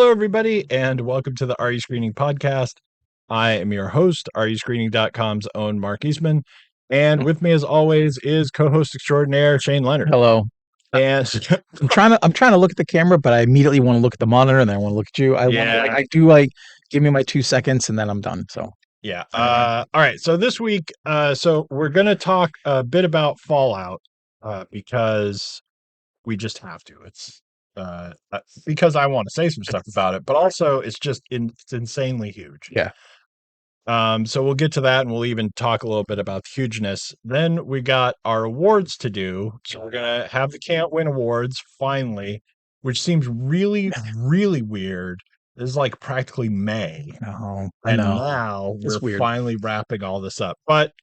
Hello, everybody, and welcome to the Are You Screening podcast. I am your host, RUScreening.com's own Mark Eastman, and with me, as always, is co-host extraordinaire Shane Leonard. Hello. And I'm trying to look at the camera, but I immediately want to look at the monitor, and then I want to look at you. I do give me my 2 seconds, and then I'm done. So yeah. All right. So this week, so we're gonna talk a bit about Fallout, because we just have to. It's because I want to say some stuff about it, but also it's insanely huge. yeah, So we'll get to that, and we'll even talk a little bit about the hugeness. Then we got our awards to do. So we're gonna have the Can't Win Awards finally, which seems really, really weird. This is like practically May, I and know. now It's we're weird. finally wrapping all this up. But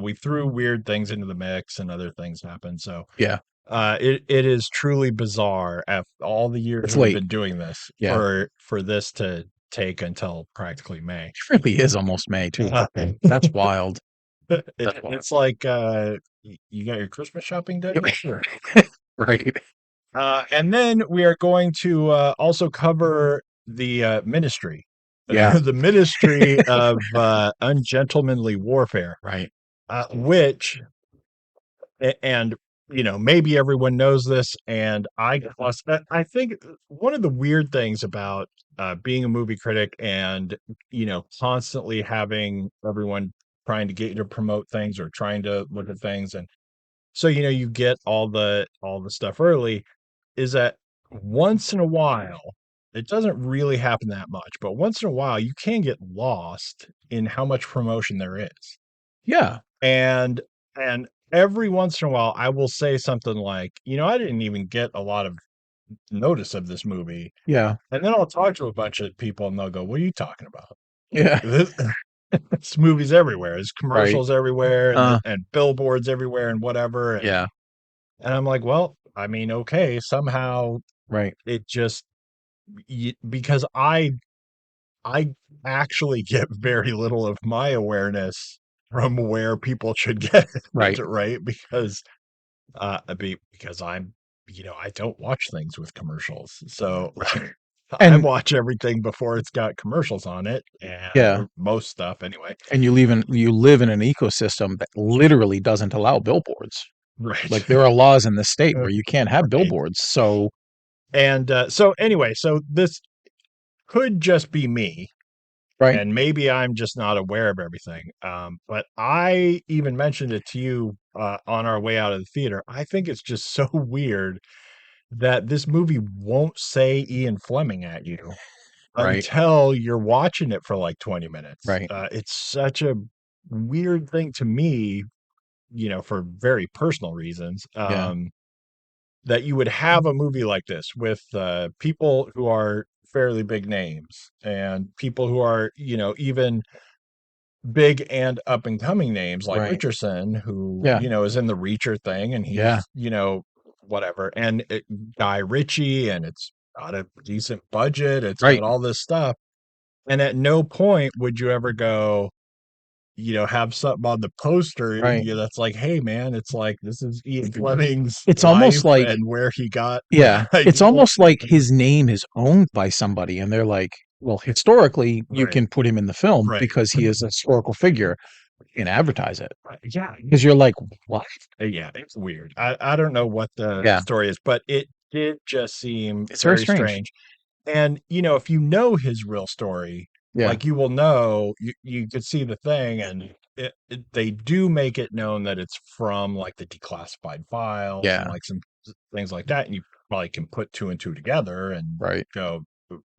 we threw weird things into the mix, and other things happened. So Yeah, it is truly bizarre after all the years it's we've late. been doing this Yeah, for this to take until practically May. it really is almost May too. That's wild. It's like you got your Christmas shopping done yet? Sure. Right. And then we are going to also cover the ministry, Yeah. the ministry of ungentlemanly warfare, Right. which and maybe everyone knows this, and I think one of the weird things about being a movie critic and constantly having everyone trying to get you to promote things or trying to look at things, and so you get all the stuff early, is that once in a while, it doesn't really happen that much, but once in a while you can get lost in how much promotion there is. Yeah. And every once in a while, I will say something like, I didn't even get a lot of notice of this movie. Yeah. And then I'll talk to a bunch of people and they'll go, what are you talking about? Yeah. This movie's everywhere. There's Right. commercials everywhere Uh. and billboards everywhere and whatever. Yeah. And I'm like, well, I mean, okay, somehow Right. it just, because I actually get very little of my awareness from where people should get it, Right. right? Because I don't watch things with commercials. So I And watch everything before it's got commercials on it, and yeah. or most stuff anyway. And you live in an ecosystem that literally doesn't allow billboards. Right. Like there are laws in the state where you can't have Right. billboards. So And so anyway, so this could just be me, right. and maybe I'm just not aware of everything. But I even mentioned it to you on our way out of the theater. I think it's just so weird that this movie won't say Ian Fleming at you Right. until you're watching it for like 20 minutes. Right. It's such a weird thing to me, for very personal reasons, Yeah. that you would have a movie like this with people who are fairly big names and people who are, even big and up and coming names like Right. Richardson, who, Yeah. is in the Reacher thing, and Yeah. he's, whatever, and Guy Ritchie, and it's got a decent budget, it's got Right. all this stuff. And at no point would you ever go, have something on the poster, Right. that's like, hey man, it's like this is Ian Fleming's It's almost life like and where he got yeah, the it's idea. almost like his name is owned by somebody, and they're like, "Well, historically, you Right, can put him in the film right, because he is a historical figure and advertise it." right. Yeah, Because you're like, "What?" yeah, it's weird. I don't know what the Yeah, story is, but it did just seem it's very very strange. strange. And, if you know his real story, Yeah, like, you will know, you could see the thing, and they do make it known that it's from, like, the declassified files and, yeah, like, some things like that, and you probably can put 2 and 2 together and right. go,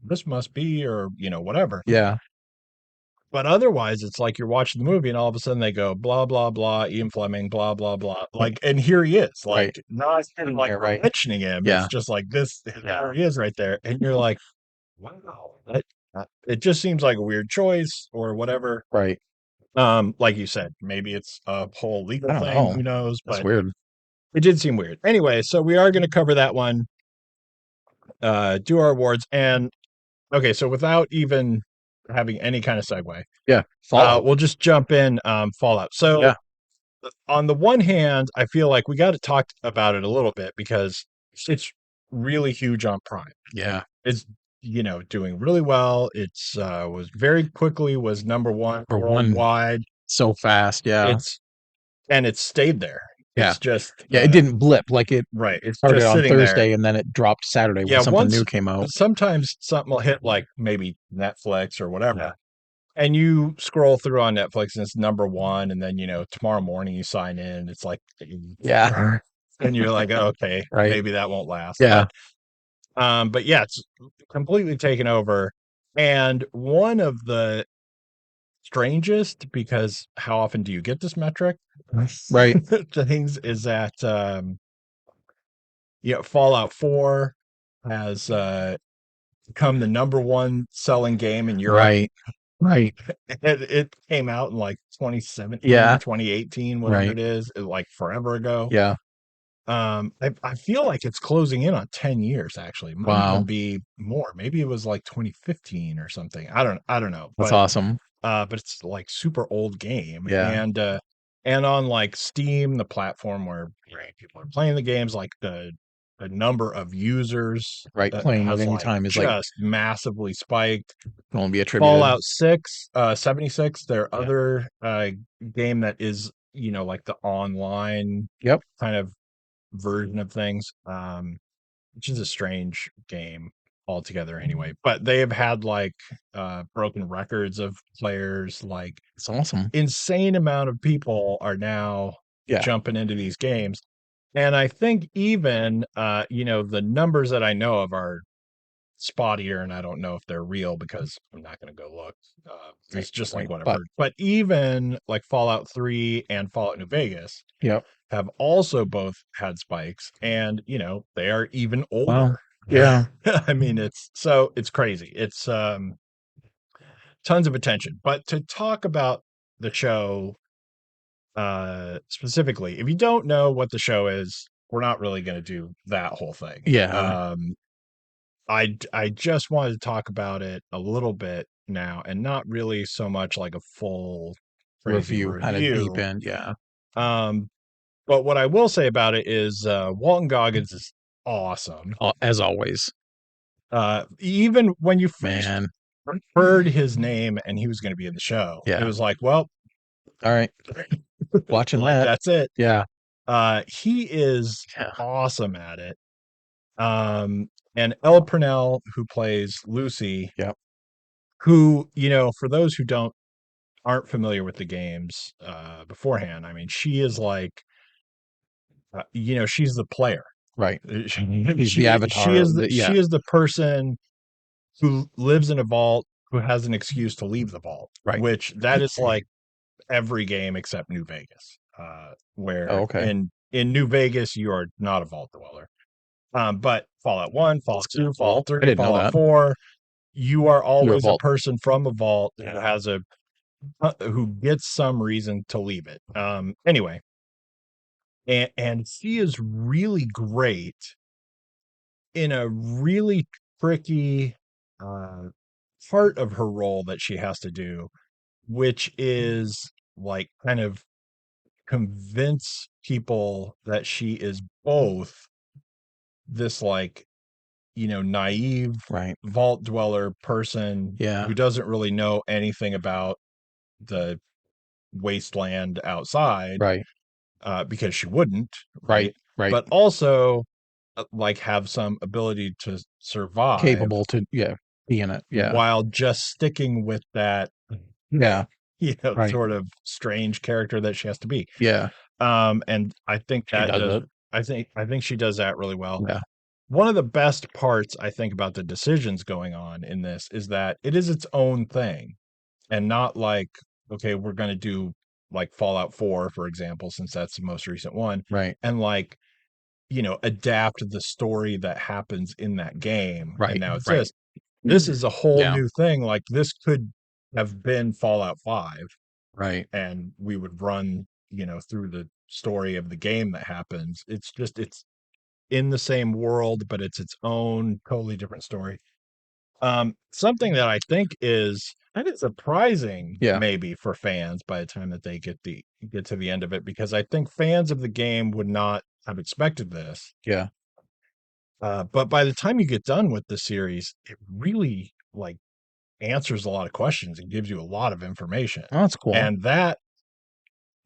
"This must be," or, whatever. Yeah, But otherwise, it's like you're watching the movie and all of a sudden they go, "Blah, blah, blah, Ian Fleming, blah, blah, blah." Like, and here he is, right. like, not even, like, Yeah, we're right. mentioning him, it's Yeah, just like this, there he is right there, and you're like, wow, it just seems like a weird choice or whatever. right. Like you said, maybe it's a whole legal I don't thing, know. who knows? That's But weird. it did seem weird. Anyway, so we are gonna cover that one, do our awards, and okay, so without even having any kind of segue, Yeah, Fallout. we'll just jump in, Fallout. So, Yeah, on the one hand, I feel like we gotta talk about it a little bit because it's really huge on Prime. yeah, It's doing really well. It's was very quickly was number one For one, worldwide. so fast. Yeah. It's and it's stayed there. Yeah. It's just Yeah. It didn't blip like it right. It's started just on sitting there. Thursday and then it dropped Saturday when Yeah, something once new came out. sometimes something will hit like maybe Netflix or whatever. Yeah. And you scroll through on Netflix and it's number one, and then tomorrow morning you sign in, it's like Yeah. and you're like, "Oh, okay, Right. maybe that won't last." Yeah. But yeah, it's completely taken over. And one of the strangest, because how often do you get this metric? Right. Things is that Fallout 4 has become the number one selling game in Europe. Right. Right. It came out in like 2017, Yeah. 2018, whatever Right. it is, like forever ago. Yeah. I feel like it's closing in on 10 years actually. It might even Wow. be more. Maybe it was like 2015 or something. I don't know. That's awesome. But it's like super old game. Yeah. And on like Steam, the platform where people are playing the games, like the number of users Right. Playing at has any like time is like just massively spiked. can only be attributed. Fallout 6, 76, their Yeah. other game that is, like the online Yep. kind of version of things, which is a strange game altogether anyway. But they have had like broken records of players, like It's awesome. insane amount of people are now Yeah. jumping into these games. And I think even the numbers that I know of are spottier, and I don't know if they're real because I'm not going to go look. Right. It's just like Right. what I've But heard. But even like Fallout 3 and Fallout New Vegas yep. have also both had spikes, and they are even Wow. older. Yeah. I mean, it's crazy. It's tons of attention. But to talk about the show specifically, if you don't know what the show is, we're not really going to do that whole thing. Yeah. I just wanted to talk about it a little bit now, and not really so much like a full crazy Review kind of deep review. end. Yeah. Um, but what I will say about it is Walton Goggins is awesome. As always, Even when you first man. heard his name and he was going to be in the show, it Yeah. was like, well, All right. Watching like that. that's it. Yeah. He is Yeah. awesome at it. And Elle Purnell, who plays Lucy, Yep. who, for those who aren't familiar with the games beforehand, I mean, she is like, she's the player. Right. He's the She avatar is of the yeah. she is the person who lives in a vault who has an excuse to leave the vault, Right. which that is like every game except New Vegas, Oh, where okay. in New Vegas you are not a vault dweller. But Fallout 1, Fallout That's 2, cool. Fallout I 3, didn't know Fallout that. 4, you are You're a always a vault. person from a vault who gets some reason to leave it. Anyway, and she is really great in a really tricky uh, part of her role that she has to do, which is like kind of convince people that she is both this like naive Right. vault dweller person Yeah. who doesn't really know anything about the wasteland outside, Right. because she wouldn't, Right. right? Right. But also like have some ability to survive Capable to yeah. Be in it. Yeah. while just sticking with that Yeah. Right. sort of strange character that she has to be. Yeah. And I think She does it. I think she does that really well. Yeah. One of the best parts I think about the decisions going on in this is that it is its own thing, and not like, okay, we're going to do like Fallout 4, for example, since that's the most recent one, Right. and like, adapt the story that happens in that game. And Right. now it's Right. this is a whole Yeah. new thing. Like this could have been Fallout 5, Right. and we would run, through the story of the game that happens. It's in the same world, but it's its own totally different story. Something that I think is kind of surprising Yeah. maybe for fans by the time that they get to the end of it, because I think fans of the game would not have expected this. Yeah. But by the time you get done with the series, it really like answers a lot of questions and gives you a lot of information. Oh, that's cool. And that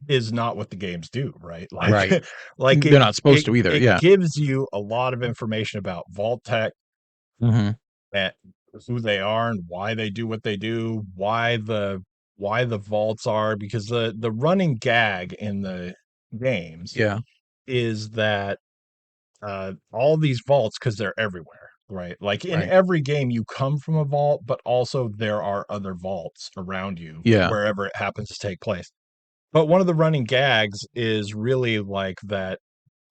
is not what the games do, right? Right. Like They're not supposed it to either. it Yeah. gives you a lot of information about vault tech Hmm. and who they are and why they do what they do, why the vaults are, because the running gag in the games Yeah. is that all these vaults, because they're everywhere, right? Like in Right. every game you come from a vault, but also there are other vaults around you Yeah. wherever it happens to take place. But one of the running gags is really like that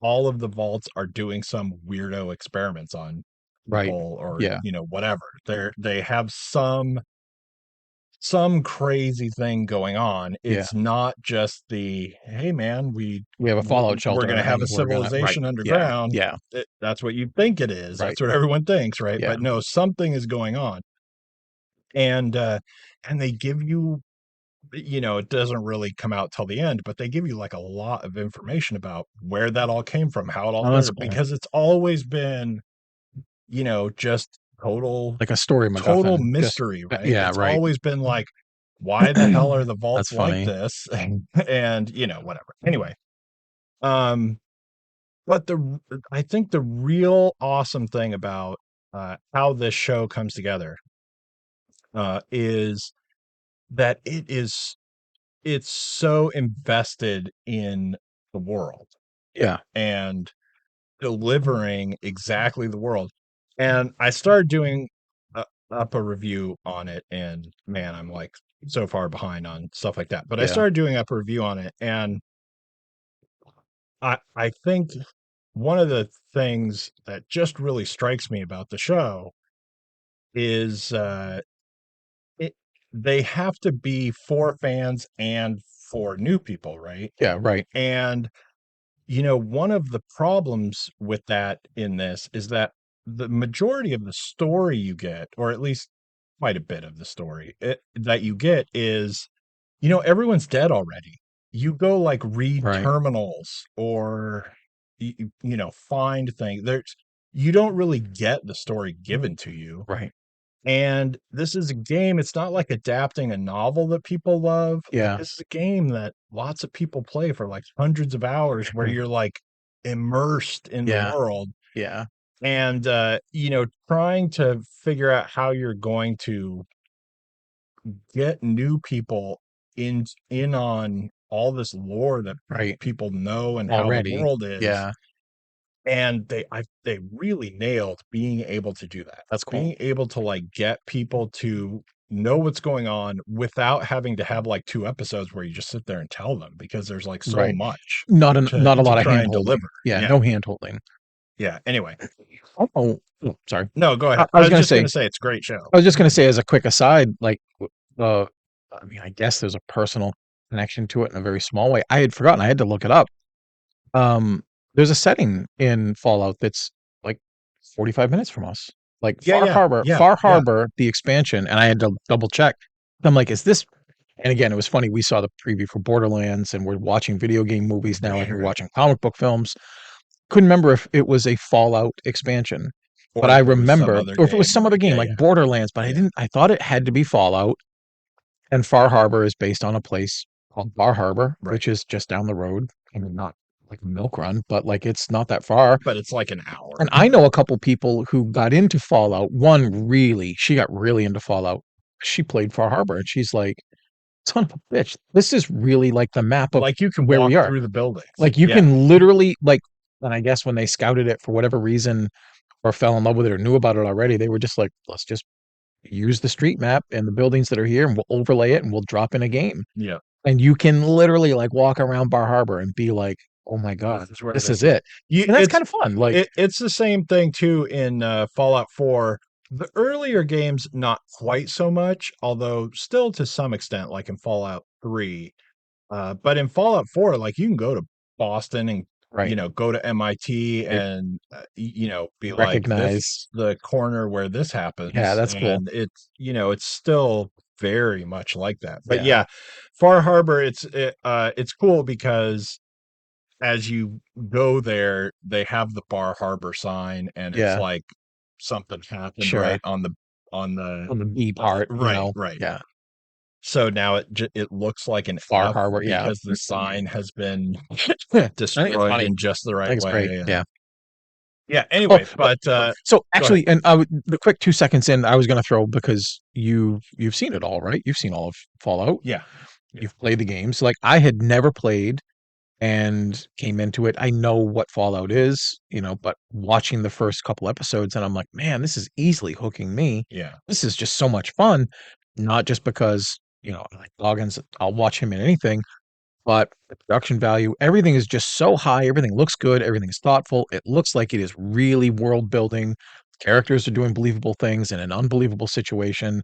all of the vaults are doing some weirdo experiments on Right. people or, Yeah. whatever. They have some crazy thing going on. Yeah. It's not just the, "Hey, man, We have a fallout we're shelter gonna have and a we're gonna right. civilization Yeah. underground." Yeah. That's what you think it is. Right. That's what everyone thinks, right? Yeah. But no, something is going on. And, uh, and they give you it doesn't really come out till the end, but they give you, like, a lot of information about where that all came from, how it all Oh, that's started, cool. because it's always been, just Like a story total MacGuffin. Just mystery, right? yeah, It's right. always been like, why the hell are the That's vaults like funny. this? And, whatever. Anyway, um, but I think the real awesome thing about how this show comes together is that it's so invested in the world Yeah. and delivering exactly the world. And I started doing up a review on it, and man, I'm like so far behind on stuff like that. But I Yeah. started doing up a review on it, and I think one of the things that just really strikes me about the show is it they have to be for fans and for new people, right? Yeah, right. And one of the problems with that in this is that the majority of the story you get, or at least quite a bit of the story that you get is, everyone's dead already. You go like read Right. terminals or, find things. You don't really get the story given to you. Right. And this is a game, it's not like adapting a novel that people love. Like, Yeah. this is a game that lots of people play for, like, hundreds of hours where you're, like, immersed in the Yeah. world Yeah. and, trying to figure out how you're going to get new people in on all this lore that Right. people know and how the Already. world is, Yeah. and they really nailed being able to do that. That's cool. Being able to, like, get people to know what's going on without having to have, like, 2 episodes where you just sit there and tell them because there's, like, so Right. much to Not a lot of try hand and holding. deliver. Yeah, Yeah. no hand holding. Yeah, anyway. Sorry. No, go ahead. I was gonna say It's a great show. as a quick aside, like, uh, I mean, I guess there's a personal connection to it in a very small way. I had forgotten, I had to look it up. Um, there's a setting in Fallout that's, like, 45 minutes from us. Like, Yeah, yeah, yeah, Far yeah. Harbor, the expansion, and I had to double check. I'm like, "Is this" and again, it was funny, we saw the preview for Borderlands, and we're watching video game movies now, and Right, we're right. watching comic book films. Couldn't remember if it was a Fallout expansion, but Or I if it was some remember other or if it was game, some other right. game Yeah, like yeah, Borderlands, but yeah. I thought it had to be Fallout, and Far Harbor is based on a place called Bar Harbor, Right. which is just down the road. I mean, not like a milk run, but, like, it's not that far, But it's like an hour. and I know a couple people who got into Fallout. One really she got really into Fallout. She played Far Harbor, and she's like, "Son of a bitch, this is really like the map of Like, you can where walk we are." through the buildings. Like, you Yeah, can literally, like and I guess when they scouted it for whatever reason or fell in love with it or knew about it already, they were just like, "Let's just use the street map and the buildings that are here, and we'll overlay it, and we'll drop in a game." yeah. And you can literally, like, walk around Bar Harbor and be like, "Oh my god, This is where this this is is. it." And that's It's kinda fun, like it's the same thing too in Fallout 4. The earlier games, not quite so much, although still to some extent, like in Fallout 3. But in Fallout 4, like, you can go to Boston and, right, go to MIT right, and, be like, "This recognize is the corner where this yeah, happens," that's cool. and it's still very much like that. But Yeah, yeah, Far Harbor, it's cool because as you go there, they have the Bar Harbor sign, and it's Yeah, like something happened sure. right on the On the B part, right, right. yeah. So now it looks like an Bar F Harbor, yeah. because the sign has been I think it's destroyed funny. in just the I right think it's great, way, and yeah. yeah, Oh, anyway, but but, so go ahead. actually, and I would the quick 2 seconds in, I was gonna throw because you've seen it all, right? You've seen all of Fallout. Yeah. Yeah. You've played the games. Like, I had never played and came into it. I know what Fallout is, but watching the first couple episodes and I'm like, "Man, this is easily hooking me. Yeah. This is just so much fun." Not just because, I like Goggins, I'll watch him in anything, but the production value, everything is just so high, everything looks good, everything's thoughtful, it looks like it is really world building, characters are doing believable things in an unbelievable situation.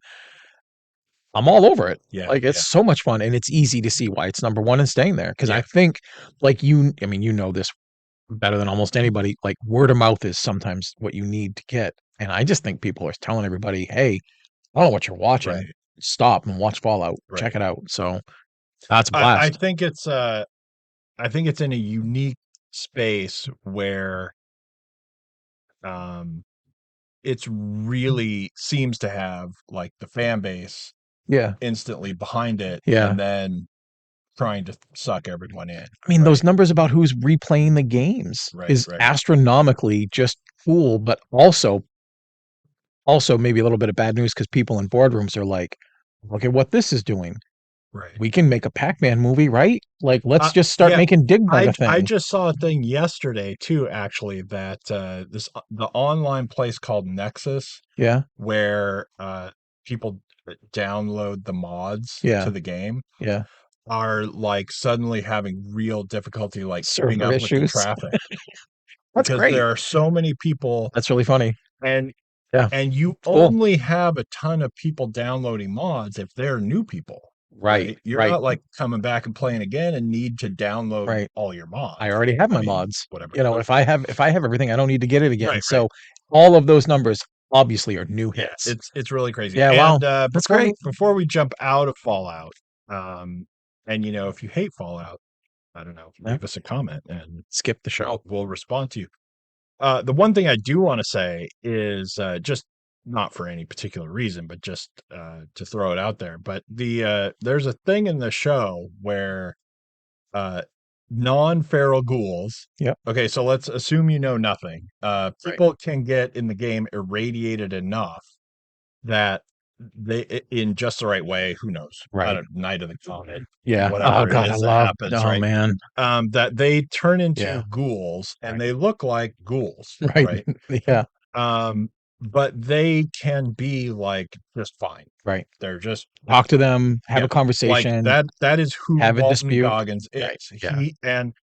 I'm all over it. Yeah, Like, yeah, it's so much fun, and it's easy to see why it's number 1 and staying there. Because I yeah, think, like, I mean, you know this better than almost anybody, like, word of mouth is sometimes what you need to get, and I just think people are telling everybody, "Hey, I don't know what you're watching. right, Stop and watch Fallout. Check right. it out." So, that's a I blast. think I think it's in a unique space where, um, it's really seems to have, like, the fan base Yeah, instantly behind it yeah. and then trying to suck everyone in, I mean, those right? numbers about who's replaying the games Right, is right, astronomically just cool, but also maybe a little bit of bad news because people in boardrooms are like, "Look at what this is doing. right. We can make a Pac-Man movie, right? Like, let's just start Yeah, making Dig Dug a I thing." just saw a thing yesterday too, actually, that, the online place called Nexus, Yeah, where, people download the mods to yeah, the game, yeah. are, like, suddenly having real difficulty, like, keeping Server up with the issues. traffic That's because great. there are so many people, That's really funny. and Yeah, you it's cool. only have a ton of people downloading mods if they're new people, Right, right? You're right, not, like, coming back and playing again and need to download right. all your I mods. already have I my mean, mods. whatever. If I have everything, I don't need to get it again. Right, right. So, all of those numbers obviously are new Yeah, hits. it's really crazy. Yeah, wow. And, That's great. before we jump out of Fallout, and, if you hate Fallout, I don't know, Yeah, leave us a comment and skip the show. we'll respond to you. The one thing I do wanna say is, just not for any particular reason, but just, to throw it out there, but there's a thing in the show where, uh, non-feral ghouls Yep, okay, so let's assume you know nothing. right. People can get in the game irradiated enough that in just the right way, who knows? I Right. don't Night of the Comet, Yeah. Oh whatever it god, I is that love happens, oh, right? man. That they turn Yeah. into ghouls and Right. they look like ghouls, Right. right? Yeah. But they can be like just fine. Right. They're just Talk to them, have yeah, a like conversation, that is who have a Walton dispute. Goggins is. Right. Yeah. He and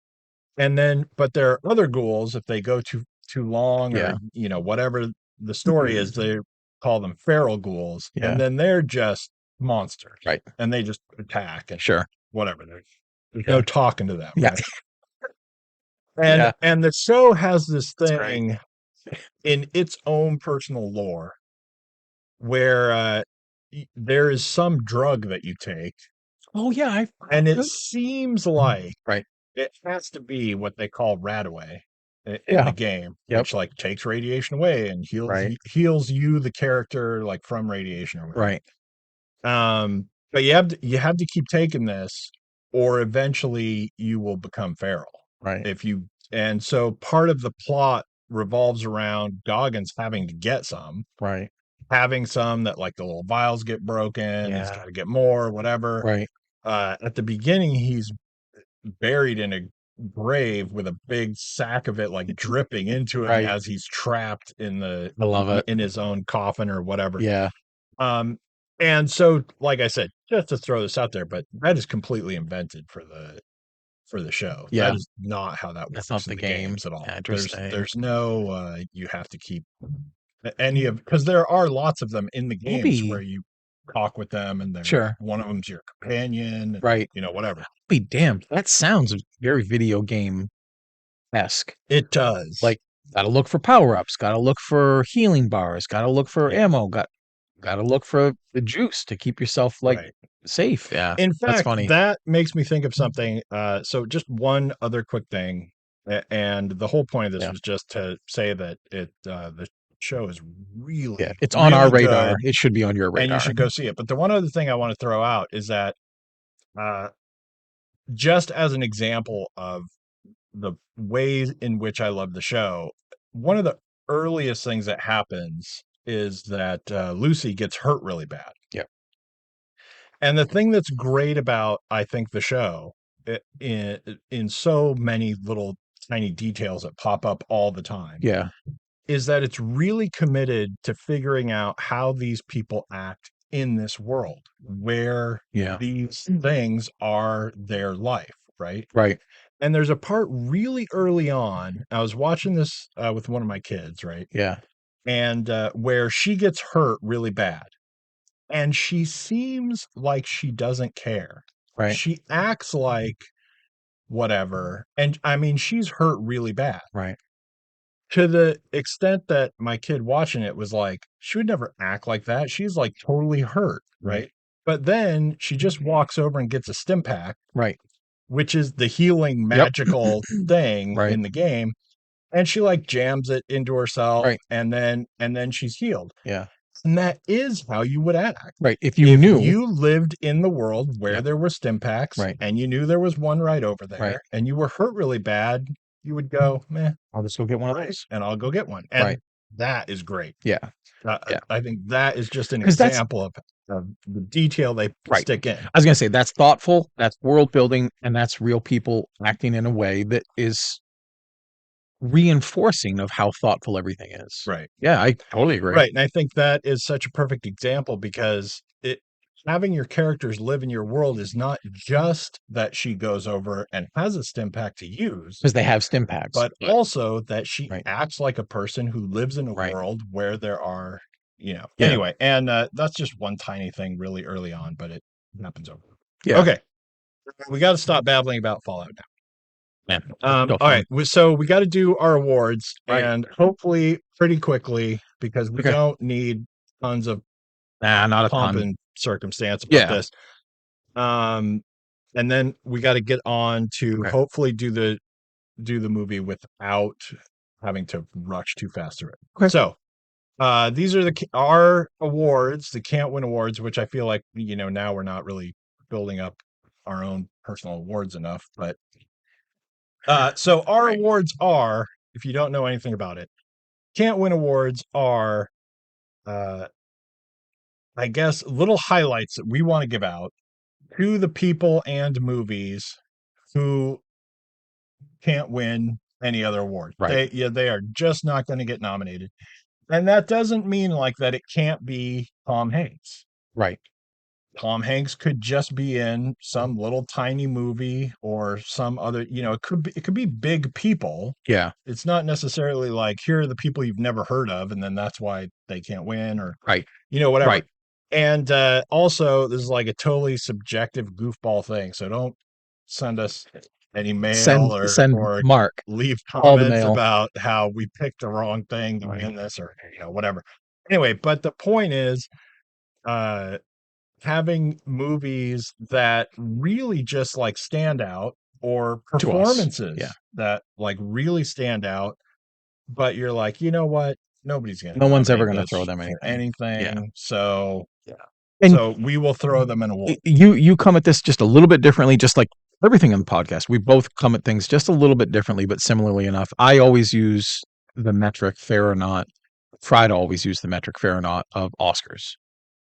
then but there are other ghouls if they go too long or Yeah. whatever the story is, they call them feral ghouls, and Yeah. then they're just monsters Right. and they just attack and Sure. whatever. There's no Yeah. talking to them, Yeah. right? Yeah. And the show has this That's great. thing in its own personal lore where there is some drug that you take, Oh, yeah, I've and it heard. seems like Right. it has to be what they call Radaway in the Yeah. game, Yep. which like takes radiation away and Right. heals you, the character, like from radiation or whatever. Right. But you have to keep taking this, or eventually you will become feral. Right. If you and so part of the plot revolves around Goggins having to get some, Right. having some that like the little vials get broken, he's Yeah. got to get more, whatever. Right. At the beginning, he's buried in a grave with a big sack of it like dripping into him Right. as he's trapped I love it. in his own coffin or whatever. Yeah. Um, and so, like I said, just to throw this out there, but that is completely invented for the show. That Yeah. is not how that That's works not in the the game. games at all. Interesting. There's no you have to keep any of because there are lots of them in the That'll games where be you talk with them and they're sure. one of them's your companion and Right. whatever. Be damned. That sounds very video game-esque. It does. Like, gotta look for power-ups, gotta look for healing bars, gotta look for Yeah, ammo, gotta look for the juice to keep yourself, like, right. Safe, yeah. In That's fact, funny. that makes me think of something, so just one other quick thing, and the whole point of this Yeah, was just to say that the show is yeah. really, It's on our really radar. good, It should be on your and you radar. should go see it. But the one other thing I wanna throw out is that, uh, just as an example of the ways in which I love the show, one of the earliest things that happens is that, Lucy gets hurt really bad. Yeah, And the thing that's great about, I think, the show, in so many little tiny details that pop up all the time, yeah, is that it's really committed to figuring out how these people act in this world where yeah. these things are their life, right? Right. And there's a part really early on, I was watching this, with one of my kids, right? Yeah, And, where she gets hurt really bad. And she seems like she doesn't care. right, She acts like whatever, and I mean, she's hurt really bad, right, to the extent that my kid watching it was like, "She would never act like that, she's, like, totally hurt," right, right? But then she just walks over and gets a stim pack, right. which is the healing Yep. magical thing Right, in the game, and she, like, jams it into herself, right. and then she's healed. Yeah, And that is how you would act. right. If you If knew. you lived in the world where Yeah, there were stim packs right, and you knew there was one right over right. there and you were hurt really bad, you would go, "Meh, I'll just go get one of right," those. and I'll go get one, Right. and that is great. Yeah, yeah. I think that is just an Because that's example of the detail they right. stick in. I was gonna say that's thoughtful, that's world building, and that's real people acting in a way that is reinforcing of how thoughtful everything is. Right. Yeah, I totally agree. Right, and I think that is such a perfect example because it having your characters live in your world is not just that she goes over and has a stim pack to use, Because they have stim packs, but but also that she right, acts like a person who lives in a right. world where there are, Yeah, anyway, and, that's just one tiny thing really early on, but it happens over. yeah, Okay, we gotta stop babbling about Fallout man, now. that's still Alright, fun. so we gotta do our awards, Right. and hopefully pretty quickly because we Okay. don't need tons of Nah, not a pomp ton. and circumstance about Yeah, this. Um, and then we gotta get on to okay, hopefully do the movie without having to rush too fast through it. okay. So, these are our awards, the Can't Win awards, which I feel like, now we're not really building up our own personal awards enough, but, so our Right, awards are, if you don't know anything about it, Can't Win awards are, uh, I guess, little highlights that we wanna give out to the people and movies who can't win any other award. right, They are just not gonna get nominated. And that doesn't mean, like, that it can't be Tom Hanks. right. Tom Hanks could just be in some little tiny movie or some other, it could be big people. Yeah, It's not necessarily like, here are the people you've never heard of, and then that's why they can't win or, right, whatever. right. And, also, this is like a totally subjective goofball thing, so don't send us any mail Send or Mark leave all the comments mail. about how we picked the wrong thing to Right. win this or, whatever. Anyway, but the point is, uh, having movies that really just, like, stand out or To us. Yeah. performances that, like, really stand out, but you're like, "You know what? Nobody's gonna No one's ever nominate gonna this throw them for anything. Yeah. anything, so Yeah. And we will throw them an award." you come at this just a little bit differently, just like everything on the podcast. We both come at things just a little bit differently, but similarly enough. I always use the metric fair or not. Try to always use the metric fair or not of Oscars.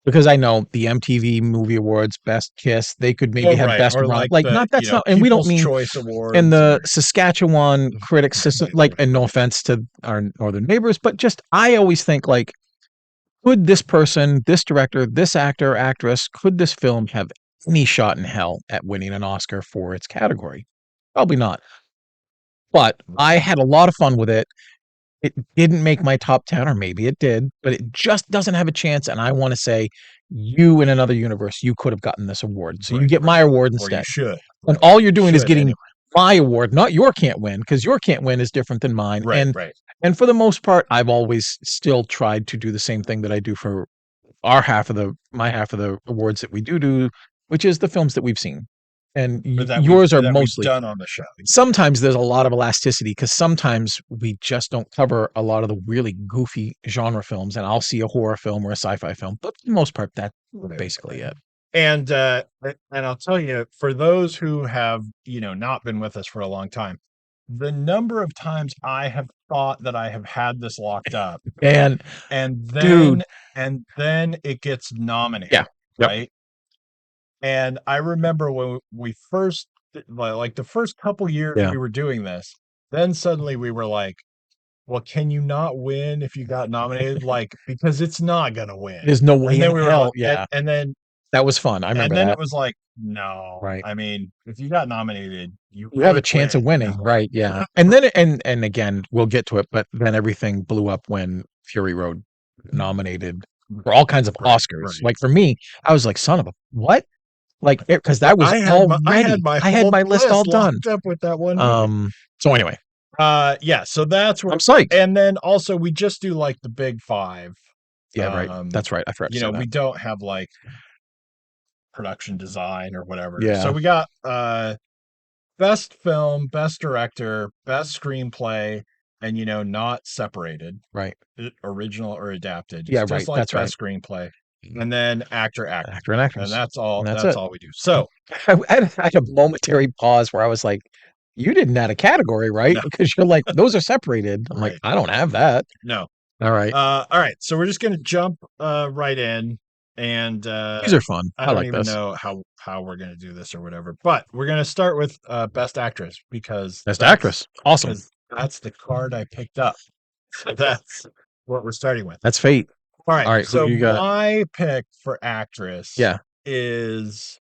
Because I know the MTV Movie Awards, Best Kiss, they could maybe Oh, have right, Best or Run. like Like, the, not that's not, and we don't People's mean Choice in Awards the or Saskatchewan Critics System, like, and no offense to our northern neighbors, but just I always think like, could this person, this director, this actor, actress, could this film have any shot in hell at winning an Oscar for its category? Probably not. But I had a lot of fun with it. It didn't make my top 10, or maybe it did, but it just doesn't have a chance. And I want to say, you in another universe, you could have gotten this award. So you right, get right, my award or you instead. should, And really. all you're doing is Should getting anyway. my award, not your can't win, because your can't win is different than mine. Right, right. And for the most part, I've always still tried to do the same thing that I do for my half of the awards that we do which is the films that we've seen, and Or that yours are we've mostly. done on the show. Sometimes there's a lot of elasticity because sometimes we just don't cover a lot of the really goofy genre films, and I'll see a horror film or a sci-fi film, but for the most part, that's Right, basically right. it. And I'll tell you, for those who have, not been with us for a long time, the number of times I have thought that I have had this locked up, And and dude, then it gets yeah, nominated, yep, right? And I remember when we first like the first couple years yeah. we were doing this, then suddenly we were like, "Well, can you not win if you got nominated?" Like, because it's not gonna win. There's no way And in then we were like, hell. Yeah, and that was fun. I and remember then it that. was like, "No, Right. I mean, if you got nominated, you You have a could chance of win, winning, right? Yeah. And then and again, we'll get to it, but then everything blew up when Fury Road nominated for all kinds of Right, Oscars. right. Like for me, I was like, son of a what? Like, because that was I had already, my I had whole my list all list done. locked up with that one movie. So anyway, Yeah, so that's I'm where, psyched. and then also we just do, like, the big 5. Yeah, right. Um, That's right. I forgot to say we that. don't have, like, production design or whatever. So Yeah, we got, best film, best director, best screenplay, and, not separated, right. original or adapted, Yeah, just right. like That's right. best screenplay, and then actor, Actor actress, and and actress. And that's that's it. all we do. So, I had a momentary pause where I was like, you didn't add a category, right? no, Because you're like, those are separated. I'm like, right, I don't have that. no. All right. All right, so we're just gonna jump right in, and These are fun. I I don't like even this. know how we're gonna do this or whatever, but we're gonna start with best actress Best actress. Awesome. because that's the card I picked up. So that's what we're starting with. That's fate. All right, All right. Who so you got? my pick for actress Yeah. is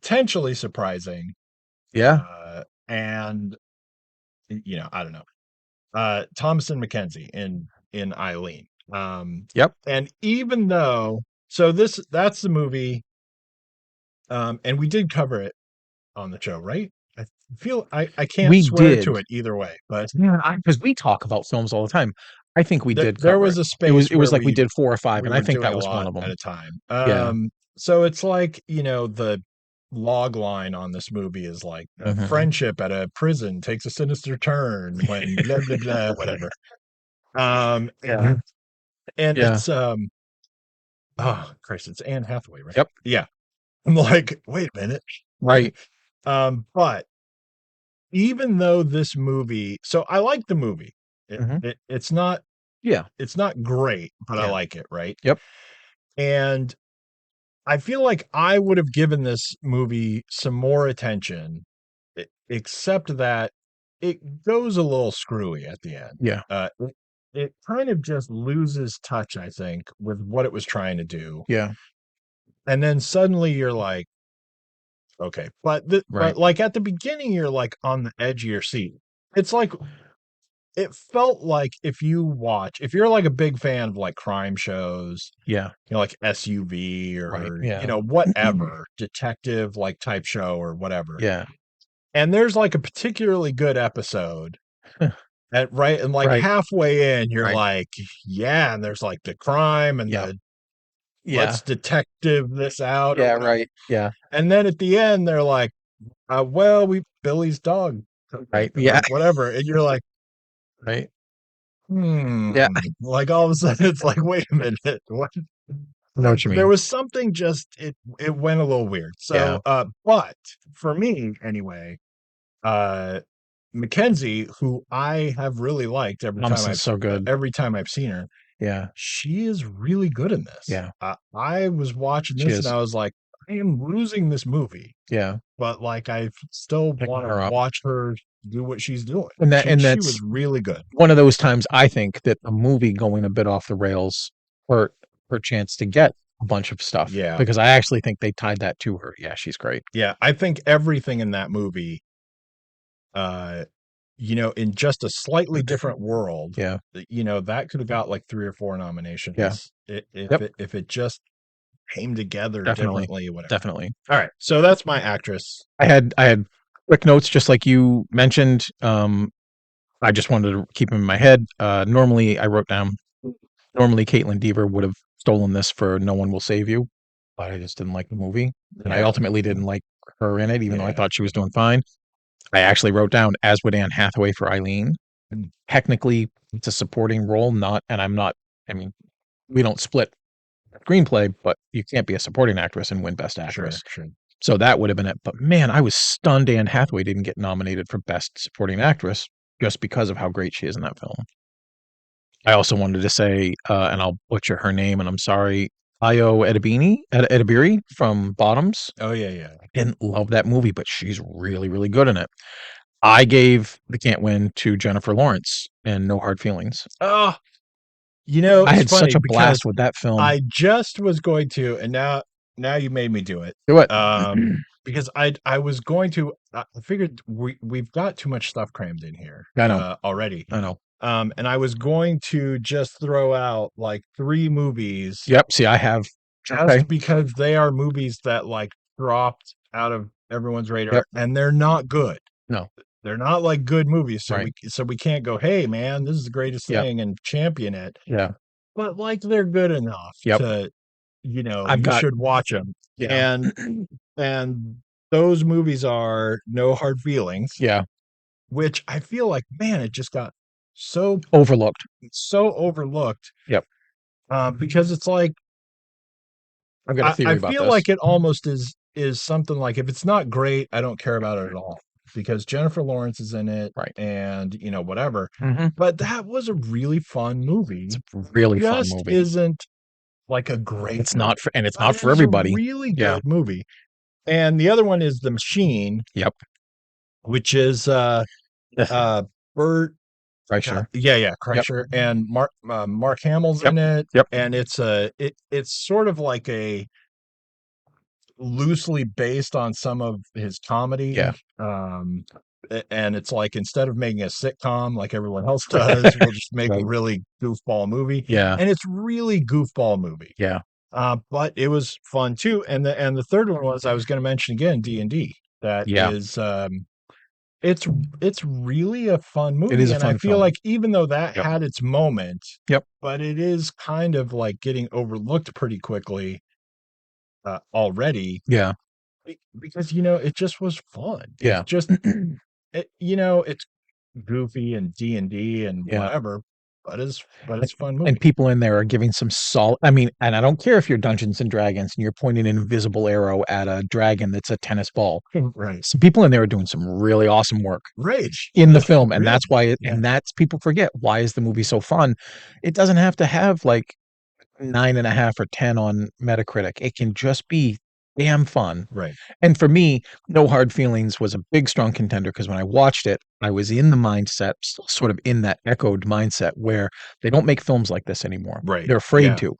potentially surprising, Yeah. and I don't know. Thomasin McKenzie in Eileen. Yep. And even though that's the movie, and we did cover it on the show, right? I feel I can't We swear did. to it either way, but Yeah. Because we talk about films all the time. I think we did there cover it. was a It was space it was where like we did 4 or 5, we and I were think doing that a was one lot of at them. a time. Yeah. So it's like, the log line on this movie is like, Mhm. friendship at a prison takes a sinister turn when blah blah blah whatever. Yeah. And Yeah. it's oh Christ, it's Anne Hathaway, right? Yep. Yeah. I'm like, wait a minute. Right. But even though this movie, so I like the movie. Mhm. Yeah. It's not great, but I Yeah. like it, right? Yep. And I feel like I would have given this movie some more attention, except that it goes a little screwy at the end. Yeah. It kind of just loses touch, I think, with what it was trying to do. Yeah. And then suddenly you're like, okay, but Right. like at the beginning, you're like on the edge of your seat. It's like it felt like if you're like a big fan of like crime shows, Yeah. like SUV Right. or, Yeah. whatever, detective like type show or whatever. Yeah. And there's like a particularly good episode right. And like Right. halfway in, you're Right. like, yeah, and there's like the crime and Yeah. the Yeah. let's detective this out or Yeah. whatever. Right. Yeah. And then at the end, they're like, well, we Billy's dog took it Right. Yeah. or whatever. And you're like, Right. hmm. Yeah. Like all of a sudden it's like, wait a minute. What? I know what you There mean. was something just it went a little weird. Yeah. So but for me anyway, uh Mackenzie, who I have really liked Thompson's so good. every time I've seen her, Yeah. she is really good in this. Yeah. I was watching She this and is. I was like, I am losing this movie, Yeah. but like I still Picking want to her up. watch her do what she's doing. And She was that's really good. one of those times I think that a movie going a bit off the rails hurt her chance to get a bunch of stuff Yeah. because I actually think they tied that to her. Yeah, she's great. Yeah. I think everything in that movie, uh, in just a slightly different world, Yeah. that could have got like 3 or 4 Yeah. nominations Yep. if it just came together Definitely. differently, whatever. Definitely. All right. So that's my actress. I had quick notes just like you mentioned. I just wanted to keep them in my head. Normally I wrote down normally Caitlin Deaver would have stolen this for No One Will Save You. but I just didn't like the movie, and I Yeah, ultimately didn't like her in it, even though I yeah, thought she was doing fine. I actually wrote down, as would Anne Hathaway for Eileen. And technically, it's a supporting role, not and I'm not I mean, we don't split screenplay, but you can't be a supporting actress and win Best sure, Actress. sure. So that would have been it. But man, I was stunned Anne Hathaway didn't get nominated for Best Supporting Actress just because of how great she is in that film. I also wanted to say, and I'll butcher her name, and I'm sorry, Ayo Edebiri from Bottoms. Oh, yeah, yeah. I didn't love that movie, but she's really, really good in it. I gave the can't win to Jennifer Lawrence in No Hard Feelings. Oh, I it's had such funny a because blast with that film. I just was going to, and now you made me do it. Do it. Because I was going to, I figured we've got too much stuff crammed in here I know. already. I know. And I was going to just throw out like 3 movies Yep. See, I have. Okay. just because they are movies that like dropped out of everyone's radar Yep. and they're not good. No. They're not like good movies, so Right. we can't go, "Hey man, this is the greatest Yep. thing," and champion it. Yeah. But like they're good enough Yep. to, I've you got. should watch them. Yeah. And those movies are No Hard Feelings, Yeah. which I feel like, man, it just got so Overlooked. overlooked, Yep. because it's like I've got a I theory about feel this. like it almost is something like if it's not great, I don't care about it at all because Jennifer Lawrence is in it Right. and, whatever. Mhm. But that was a really fun It's movie. a really fun Just movie. isn't like a great It's not movie, for and it's but not it for is a everybody. really Yeah. good movie. And the other one is The Machine, Yep. which is uh Bert God, Kreischer. yeah, yeah, Yep. Kreischer and Mark Hamill's Yep. in it, Yep. and it's sort of like a loosely based on some of his Yeah. comedy, and it's like instead of making a sitcom like everyone else does, we'll just make a Right. really goofball movie, Yeah. and it's really goofball movie, Yeah. but it was fun too, and the 3rd one was I was gonna mention again, D&D. That Yeah. is, it's it's really a fun It is movie, a and I fun feel film. like even though that Yep. had its moment, Yep. but it is kind of like getting overlooked pretty quickly, already Yeah. because, it just was fun. It's Yeah. just it's goofy and D&D and Yeah. whatever, but And it's a fun and movie. people in there are giving some solid. I mean, and I don't care if you're Dungeons& and Dragons and you're pointing an invisible arrow at a dragon that's a tennis ball. Right. Some people in there are doing some really awesome work Rage. in the film, and Really? that's why Yeah. that's people forget, why is the movie so fun? It doesn't have to have, like, 9.5 or 10 on Metacritic. It can just be damn fun. Right. And for me, No Hard Feelings was a big, strong contender because when I watched it, I was in the mindset, sort of in that echoed mindset where they don't make films like this anymore. Right. They're afraid Yeah. to.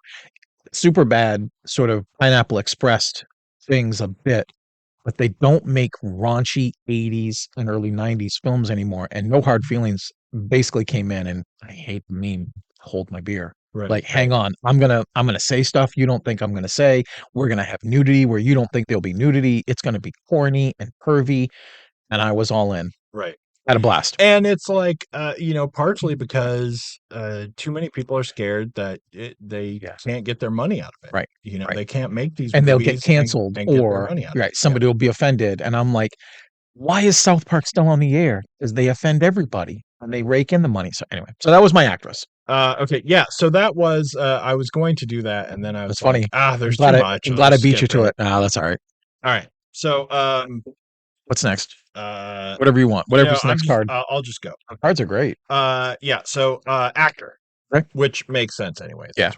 Superbad sort of Pineapple Expressed things a bit, but they don't make raunchy '80s and early '90s films anymore, and No Hard Feelings basically came in and I hate the meme, "Hold my beer." Right. Like, "Hang Right. on, I'm gonna say stuff you don't think I'm gonna say. We're gonna have nudity where you don't think there'll be nudity. It's gonna be corny and pervy," and I was all in. Right. Had a blast. And it's like, partially because, too many people are scared that they Yeah, can't get their money out of it. right, right. They can't make these And they'll get movies canceled and get their or money out of right, it. Yeah. somebody will be offended, and I'm like, "Why is South Park still on the air? Because they offend everybody, and they rake in the money." So anyway, so that was my actress. Okay, yeah, so that was, I was going to do that, and then I was That's like, funny. there's too much, I'm I'll glad I just beat you skip to it. it. No, that's alright. Alright, so, What's next? uh, Whatever you want. Whatever's the next card. I'll just go. Cards are great. Yeah, so, actor, Okay. which makes sense anyways, Yeah,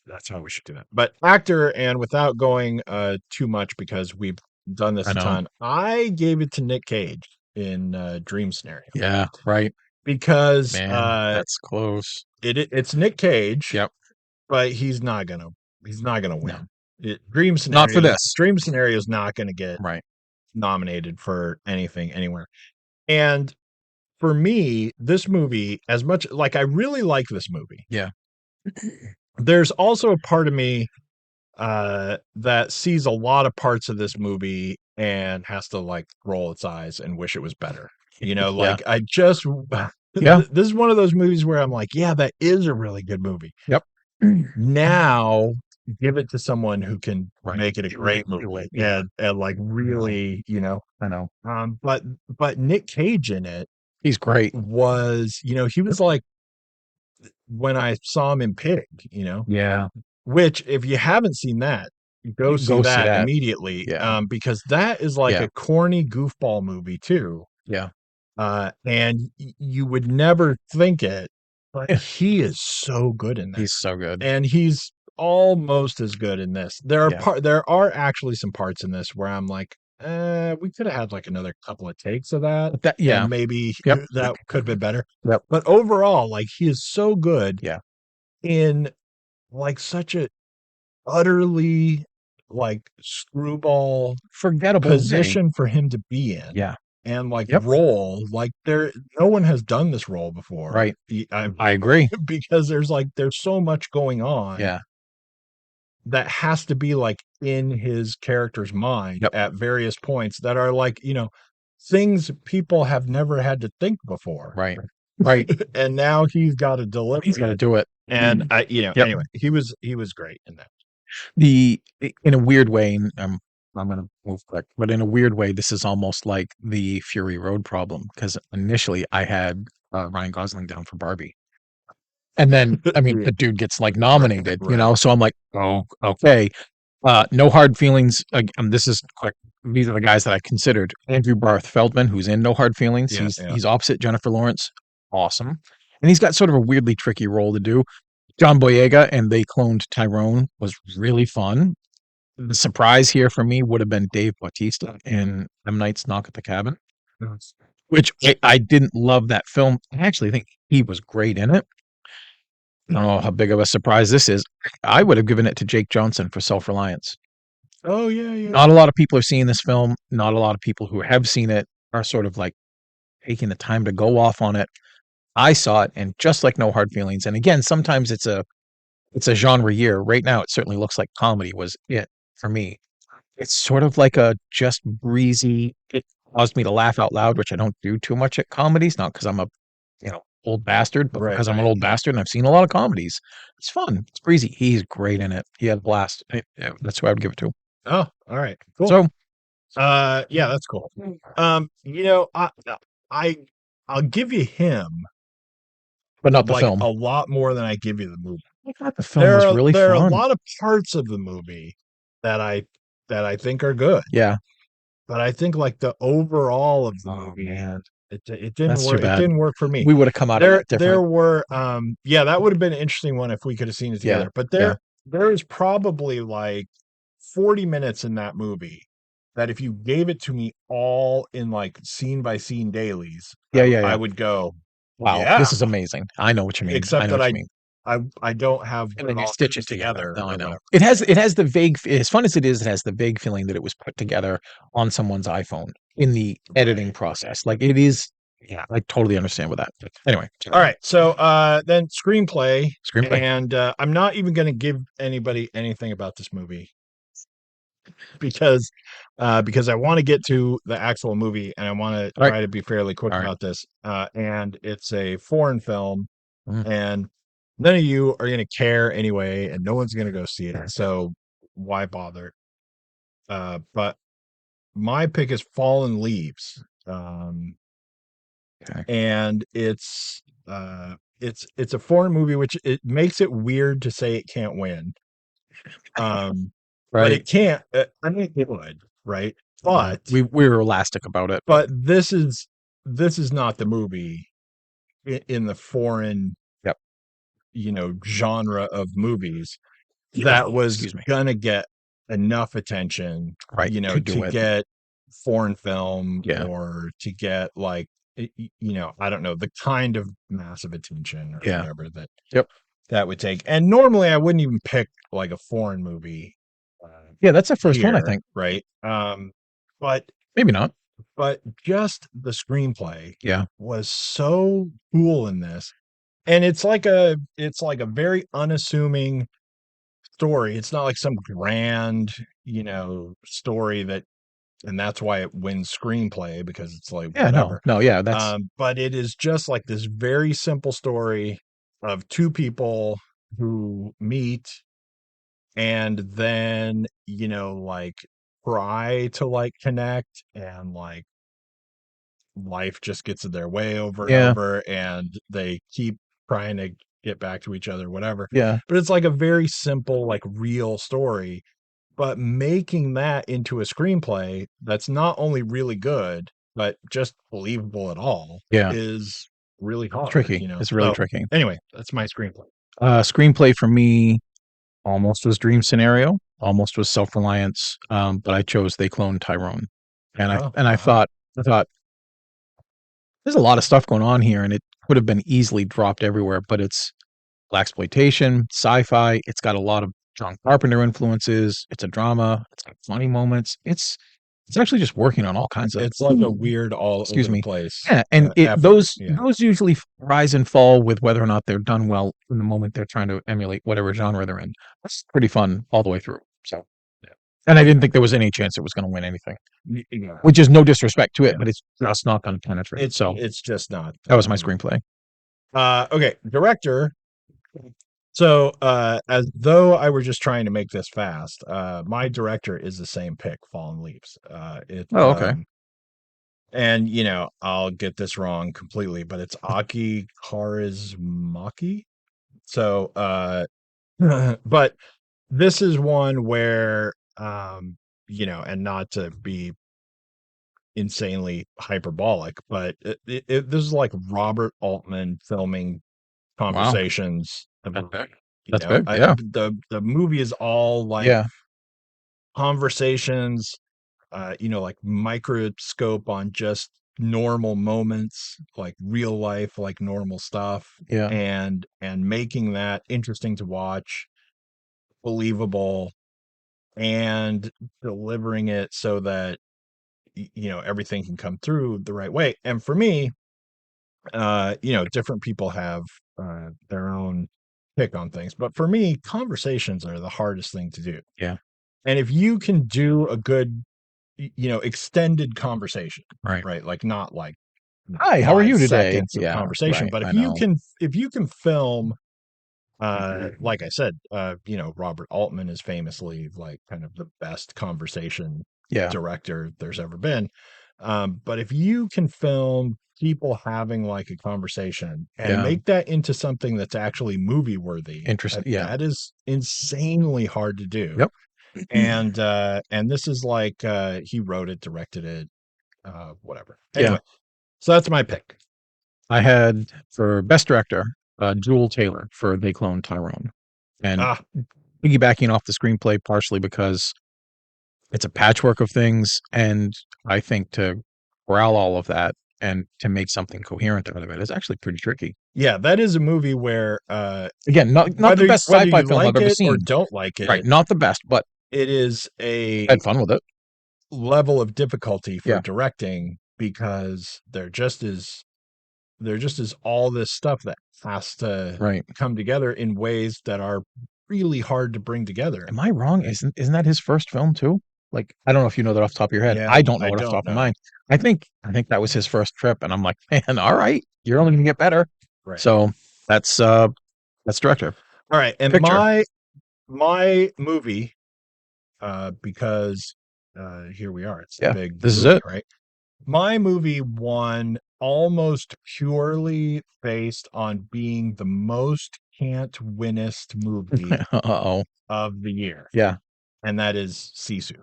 that's how we should do that. But actor, and without going, too much because we've done this I a know. ton, I gave it to Nick Cage in, Dream Scenario Yeah, right. because, Man, that's close. it's Nick Cage, Yep. but he's not gonna No, win. not for this. Dream Scenario is not gonna get Right. nominated for anything anywhere. And for me, this movie, as much like I really like this movie, Yeah. there's also a part of me that sees a lot of parts of this movie and has to like roll its eyes and wish it was better. Yeah. Like I just Yeah. this is one of those movies where I'm like, yeah, that is a really good movie. Yep. Now give it to someone who can Right. make it a great Do movie it. Yeah. and like I know. really, I know. but Nick Cage in it He's great. was, he was like when I saw him in Pig, Yeah. which if you haven't seen that, go see Go see that that. immediately, Yeah. because that is like Yeah. a corny goofball movie too. Yeah. And you would never think it, but he is so good in that, He's so good. and he's almost as good in this. Yeah. There are actually some parts in this where I'm like, we could have had like another couple of takes of that, But that yeah. and maybe Yep. that could have been better. Yep. But overall, like he is so good Yeah. in like such a utterly like screwball Forgettable way. position for him to be in Yeah. and like Yep. role like no one has done this role before. Right. I agree. Because there's so much going on Yeah. that has to be like in his character's mind Yep. at various points that are like, things people have never had to think before. Right. Right. And now he's got to deliver He's gotta it. do it. And Yep. anyway, he was great in that. In a weird way, and I'm gonna move quick, but in a weird way, this is almost like the Fury Road problem because initially I had Ryan Gosling down for Barbie, and then I mean Yeah, the dude gets like right, nominated, right. so I'm like, oh, okay. No hard feelings. This is quick. These are the guys that I considered. Andrew Barth Feldman, who's in No Hard Feelings. Yeah, He's yeah. he's opposite Jennifer Lawrence. Awesome, and he's got sort of a weirdly tricky role to do. John Boyega and They Cloned Tyrone was really fun. The surprise here for me would have been Dave Bautista in M. Night's Knock at the Cabin, Yes. which I didn't love that film. I actually think he was great in it. I don't know how big of a surprise this is. I would have given it to Jake Johnson for Self-Reliance. Oh, yeah, yeah. Not a lot of people are seeing this film. Not a lot of people who have seen it are sort of like taking the time to go off on it. I saw it, and just like No Hard Feelings, and again, sometimes it's a genre year. Right now, it certainly looks like comedy was it for me. It's sort of like a just breezy it caused me to laugh out loud, which I don't do too much at comedies, not because 'cause I'm a, old bastard, but Right, because I'm an right. old bastard and I've seen a lot of comedies. It's fun. It's breezy. He's great in it. He had a blast. Yeah, that's who I would give it to. Oh, all right, cool. So, Yeah, that's cool. I I'll give you him but not the like film. a lot more than I give you the movie. I thought the film was really There are a fun. lot of parts of the movie that I think are good, Yeah. but I think like the overall of the Oh, movie, man. it didn't That's too work. It bad. didn't work for me. We would have come out of that There different. were yeah, that would have been an interesting one if we could have seen it Yeah. together. But Yeah. there is probably like 40 minutes in that movie that if you gave it to me all in like scene by scene dailies, Yeah, yeah, I yeah. would go, Wow, yeah, this is amazing. I know what you mean. I except know that what you mean. I don't have And it then you all stitch it pieced together. together No, I or know. whatever. It has the vague as fun as it is, it has the vague feeling that it was put together on someone's iPhone in the editing Right. process. Like, it is yeah, I totally understand with that. Anyway, All right. So then screenplay, screenplay. and I'm not even going to give anybody anything about this movie because because I want to get to the actual movie and I want to Alright, try to be fairly quick alright. about this. And it's a foreign film, Mm, and none of you are going to care anyway, and no one's going to go see it. So why bother? But my pick is Fallen Leaves, okay. and it's a foreign movie, which it makes it weird to say it can't win. But Right, it can't. I mean, it would, right? right. But We were elastic about it, but but this is not the movie in the foreign, yep. genre of movies that Oh, was excuse me. gonna get enough attention, Right, to to do it. get foreign film Yeah, or to get like, I don't know, the kind of massive attention or yeah. whatever that Yep. that would take. And normally I wouldn't even pick like a foreign movie Yeah, that's the first one, I here, think. right? But Maybe not. just the screenplay Yeah. was so cool in this. And it's like a very unassuming story. It's not like some grand, story that and that's why it wins screenplay because it's like Yeah, no, whatever. no, yeah, that's But it is just like this very simple story of two people who meet and then, like try to like connect, and like life just gets in their way over and Yeah, over, and they keep trying to get back to each other, whatever. yeah, But it's like a very simple, like real story. But making that into a screenplay that's not only really good, but just believable at all yeah. is really hard, Tricky. It's really So tricky. anyway, that's my screenplay. Screenplay for me almost was Dream Scenario, almost was Self-Reliance, but I chose They Cloned Tyrone. And I Oh, and I wow. thought I thought, "There's a lot of stuff going on here, and it could have been easily dropped everywhere," but it's blaxploitation, sci-fi, it's got a lot of John Carpenter influences, it's a drama, it's got funny moments, it's actually just working on all kinds of It's like a weird all over excuse the me. place Yeah, and it effort. those Yeah. those usually rise and fall with whether or not they're done well in the moment they're trying to emulate whatever genre they're in. That's pretty fun all the way through, so Yeah. and I didn't think there was any chance it was gonna win anything, Yeah. which is no disrespect to it, Yeah. but it's just not gonna penetrate, It's so it's just not that was my screenplay. okay, director. So, as though I were just trying to make this fast, my director is the same pick, Fallen Leaves. It's Oh, okay. and I'll get this wrong completely, but it's Aki Kaurismäki. So, but this is one where, and not to be insanely hyperbolic, but this is like Robert Altman filming Wow. conversations. That's big. That's big, I yeah, the movie is all like yeah, conversations, like microscope on just normal moments, like real life, like normal stuff, yeah, and making that interesting to watch, believable, and delivering it so that everything can come through the right way. And for me, different people have their own pick on things, but for me, conversations are the hardest thing to do. yeah, And if you can do a good, extended conversation, right. right? Like not like "Hi, how are five you today?" seconds of Yeah, conversation, right, but I know. if you can film, like I said, Robert Altman is famously like kind of the best conversation Yeah, director there's ever been. But if you can film people having like a conversation and yeah, make that into something that's actually movie worthy, interesting, yeah, that is insanely hard to do. yep. And this is like he wrote it, directed it, whatever. Yeah. Anyway, so that's my pick. I had for best director, Jewel Taylor for They Cloned Tyrone, and Ah, piggybacking off the screenplay partially because it's a patchwork of things, and I think to corral all of that and to make something coherent out of it is actually pretty tricky. yeah, that is a movie where Again, not the best whether sci-fi you film I've like ever it or seen. don't like Right, it, not the best, but it is I a had fun with it. level of difficulty for Yeah, directing because there just is all this stuff that has to right. come together in ways that are really hard to bring together. Am I wrong? Isn't that his first film too? Like, I don't know if you know that off the top of your head. Yeah, I don't know I it off the don't top of know. mine. I think that was his first trip, and I'm like, "Man, all right, you're only gonna get better." Right. So, that's, that's director. All right, and Picture. my movie, because here we are, it's the Yeah, big this is movie, it. right? My movie won almost purely based on being the most can't winnest movie Uh-oh. of the year, Yeah. and that is Sisu.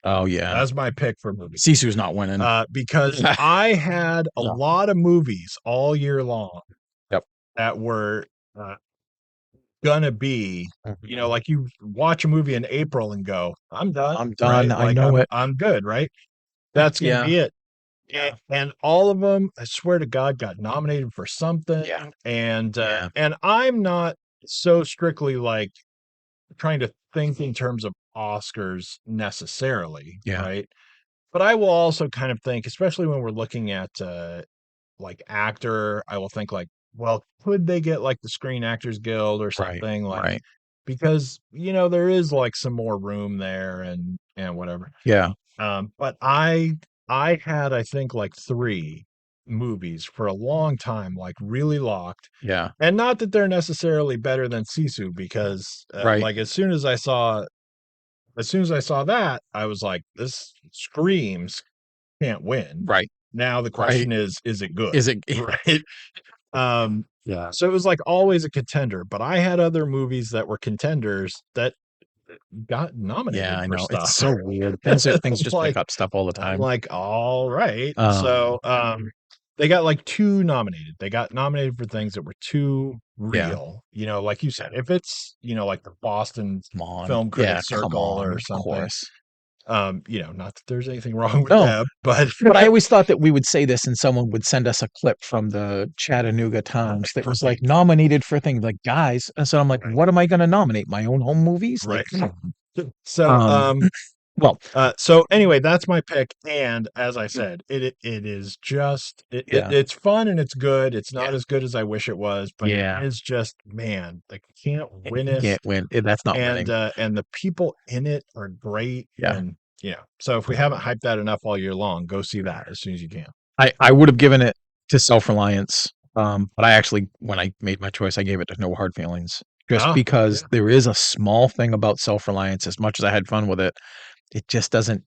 Oh, yeah. That's my pick for movie. Sisu's not winning. Because I had a No. lot of movies all year long Yep. that were uh, gonna be, Mhm. like you watch a movie in April and go, I'm done, I'm done. right? I Like know it. I'm good, right? That's gonna Yeah. be it. Yeah. And all of them, I swear to God, got nominated for Yeah. something. Yeah. And I'm not so strictly like trying to think in terms of Oscars necessarily, Yeah. right? But I will also kind of think, especially when we're looking at like actor, I will think like, well, could they get like the Screen Actors Guild or Right. something like, Right. because there is like some more room there, and whatever. Yeah. But I had, I think, like three movies for a long time, like really locked. Yeah. And not that they're necessarily better than Sisu, because Right. like as soon as I saw that, I was like, this screams can't win. Right. Now the Right. question is it good? Is it Right. Um, Yeah. so it was like always a contender, but I had other movies that were contenders that got Yeah, nominated I for know. It's stuff. so weird. Things just pick Like, up stuff all the I'm time. like, all right. Um, So, they got like two nominated. They got nominated for things that were too yeah. real. Like you said, if it's, like the Boston Come on. Film Yeah, Critics come Circle on. or Of something, course. not that there's anything wrong with No, that, but but I always thought that we would say this and someone would send us a clip from the Chattanooga Times that was like right, nominated for things like guys. And so I'm like, right, what am I going to nominate? My own home movies? Like, right. So, um, well, so anyway, that's my pick, and as I said, it is just yeah, it's fun and it's good. It's yeah, not as good as I wish it was, but it yeah. is just, man, like, can't win You this, can't win. That's not winning. and the people in it are great, Yeah. and so if we haven't hyped that enough all year long, go see that as soon as you can. I would have given it to Self-Reliance, but I actually, when I made my choice, I gave it to No Hard Feelings, just Ah, because yeah, there is a small thing about Self-Reliance. As much as I had fun with it, it just doesn't.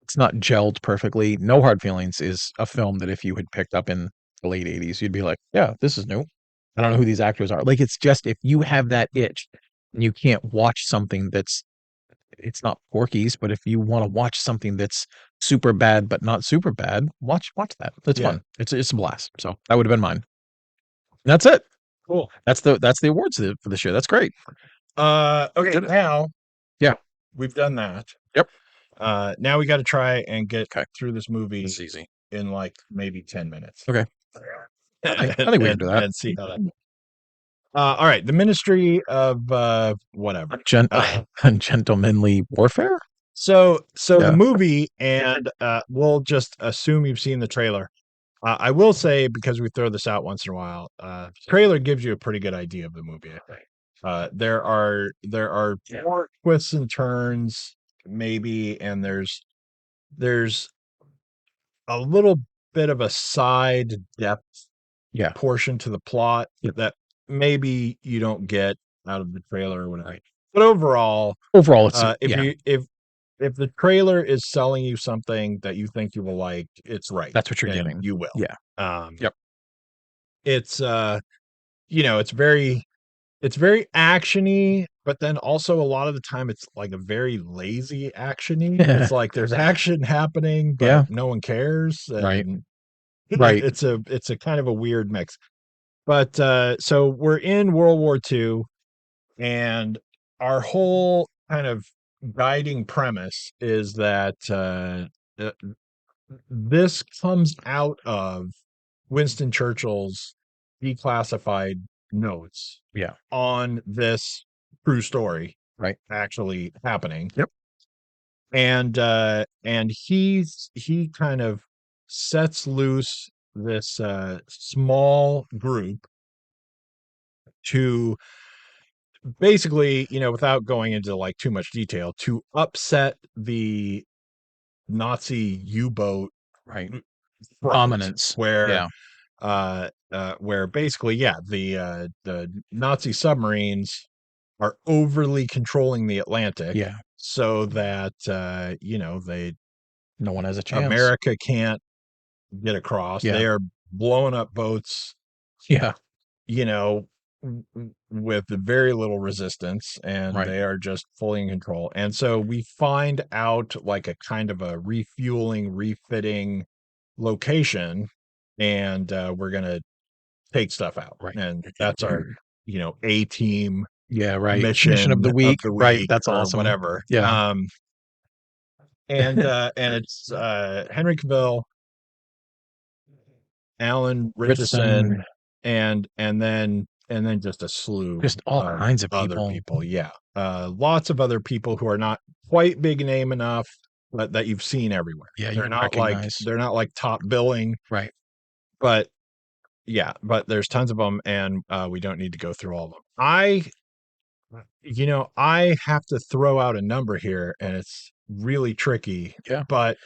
It's not gelled perfectly. No Hard Feelings is a film that if you had picked up in the late '80s, you'd be like, "Yeah, this is new. I don't know who these actors are." Like, it's just if you have that itch and you can't watch something that's it's not Porky's, but if you wanna watch something that's super bad, but not super bad, watch that. It's yeah, fun. It's a blast. So, that would've been mine. That's it. cool. That's the awards for this year. That's great. Okay, Did it. now Yeah. we've done that. Yep. Now we got to try and get Okay. through this This is movie easy. in like maybe 10 minutes. Okay. I and, think we can and do that. and see how that. All right, the Ministry of whatever. Uh, Ungentlemanly warfare? so the Yeah. movie, and we'll just assume you've seen the trailer. I will say, because we throw this out once in a while, trailer gives you a pretty good idea of the movie. I think there are more twists and turns, maybe, and there's a little bit of a side depth Yeah. portion to the plot Yep. that maybe you don't get out of the trailer or whatever. Right. But overall, Overall, it's if yeah, you if the trailer is selling you something that you think you will like, it's right, that's what you're and getting. you will. Yeah. Um, Yep. it's it's very actiony, but then also a lot of the time it's like a very lazy actiony. It's like there's action happening, but Yeah. no one cares, Right. and Right. it's a kind of a weird mix. But so we're in World War II, and our whole kind of guiding premise is that uh, this comes out of Winston Churchill's declassified notes Yeah. on this true story Right. actually happening. Yep. And he kind of sets loose this small group to basically, without going into like too much detail, to upset the Nazi U-boat Right. front, Dominance. where Yeah. basically, yeah, the Nazi submarines are overly controlling the Atlantic, Yeah. so that they No one has a chance. America can't get across. Yeah. They are blowing up boats, Yeah. you know, with very little resistance, and Right. they are just fully in control. And so we find out like a kind of a refueling, refitting location, and we're gonna take stuff out, Right. and that's our A team Yeah, right. Mission of mission the of week. the Right. week That's or awesome. whatever. Yeah. And it's Henry Cavill, Alan Richardson, Richardson, and then just a slew just all of kinds of other people. people. Yeah. Lots of other people who are not quite big name enough, but that you've seen everywhere. Yeah, you They're would not like recognize. they're not like top billing, Right. but yeah, but there's tons of them, and we don't need to go through all of them. I have to throw out a number here, and it's really tricky, Yeah. but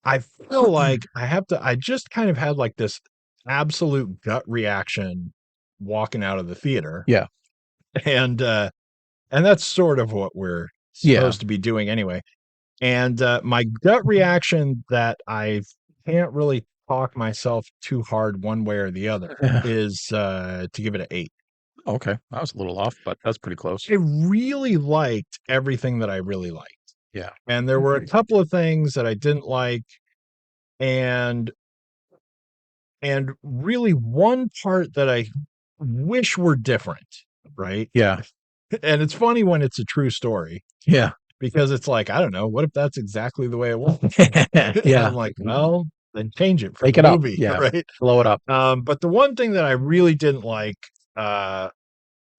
I feel like I just kind of had like this absolute gut reaction walking out of the theater. Yeah. And and that's sort of what we're Yeah. supposed to be doing anyway. And my gut reaction that I can't really talk myself too hard one way or the other is to give it an 8. Okay. I was a little off, but that's pretty close. I really liked everything that I really liked. Yeah. And there were a couple of things that I didn't like, and really one part that I wish were different, right? Yeah. And it's funny when it's a true story Yeah. because it's like, I don't know, what if that's exactly the way it was? And I'm Yeah. like, well, then change it for Make the it up. movie, Yeah. right? Blow it up. But the one thing that I really didn't like uh,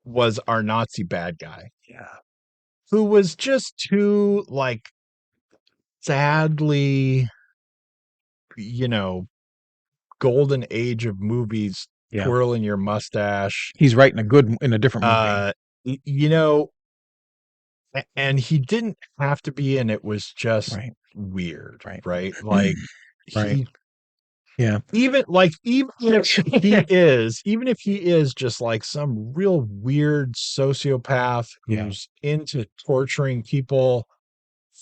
was our Nazi bad guy, Yeah. who was just too like sadly, you know, golden age of movies, Yeah. twirling your mustache. He's right in a different movie. Uh, you know, and he didn't have to be, and it was just Right. weird, Right. right? Like Right. he Yeah. even if he is just like some real weird sociopath Yeah. who's into torturing people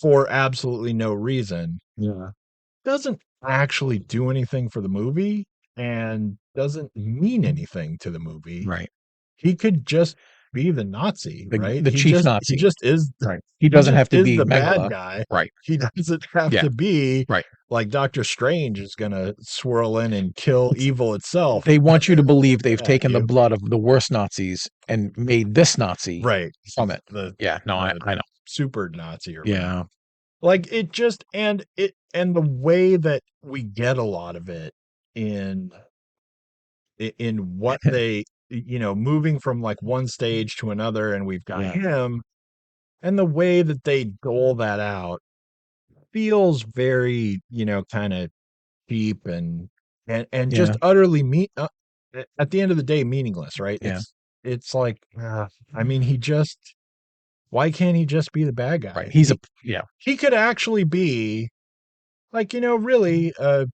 for absolutely no reason, Yeah. doesn't actually do anything for the movie and doesn't mean anything to the movie. Right. He could just be the Nazi, right? The chief He Nazi. just is Right. He he doesn't just have to is be the bad Mengele. guy. Right. He doesn't have Yeah. to be Right. like Doctor Strange is gonna swirl in and kill It's evil itself they want you to believe they've at taken the you. blood of the worst Nazis and made this Nazi Right. from it. The Yeah. No, the I know. super Nazi or whatever. Yeah. Like it just and the way that we get a lot of it in in what they moving from like one stage to another, and we've got Yeah. him, and the way that they dole that out feels very, kind of cheap and Yeah. just utterly at the end of the day meaningless, right? Yeah. It's like I mean, why can't he just be the bad Right. guy? He's a yeah. He could actually be like, really a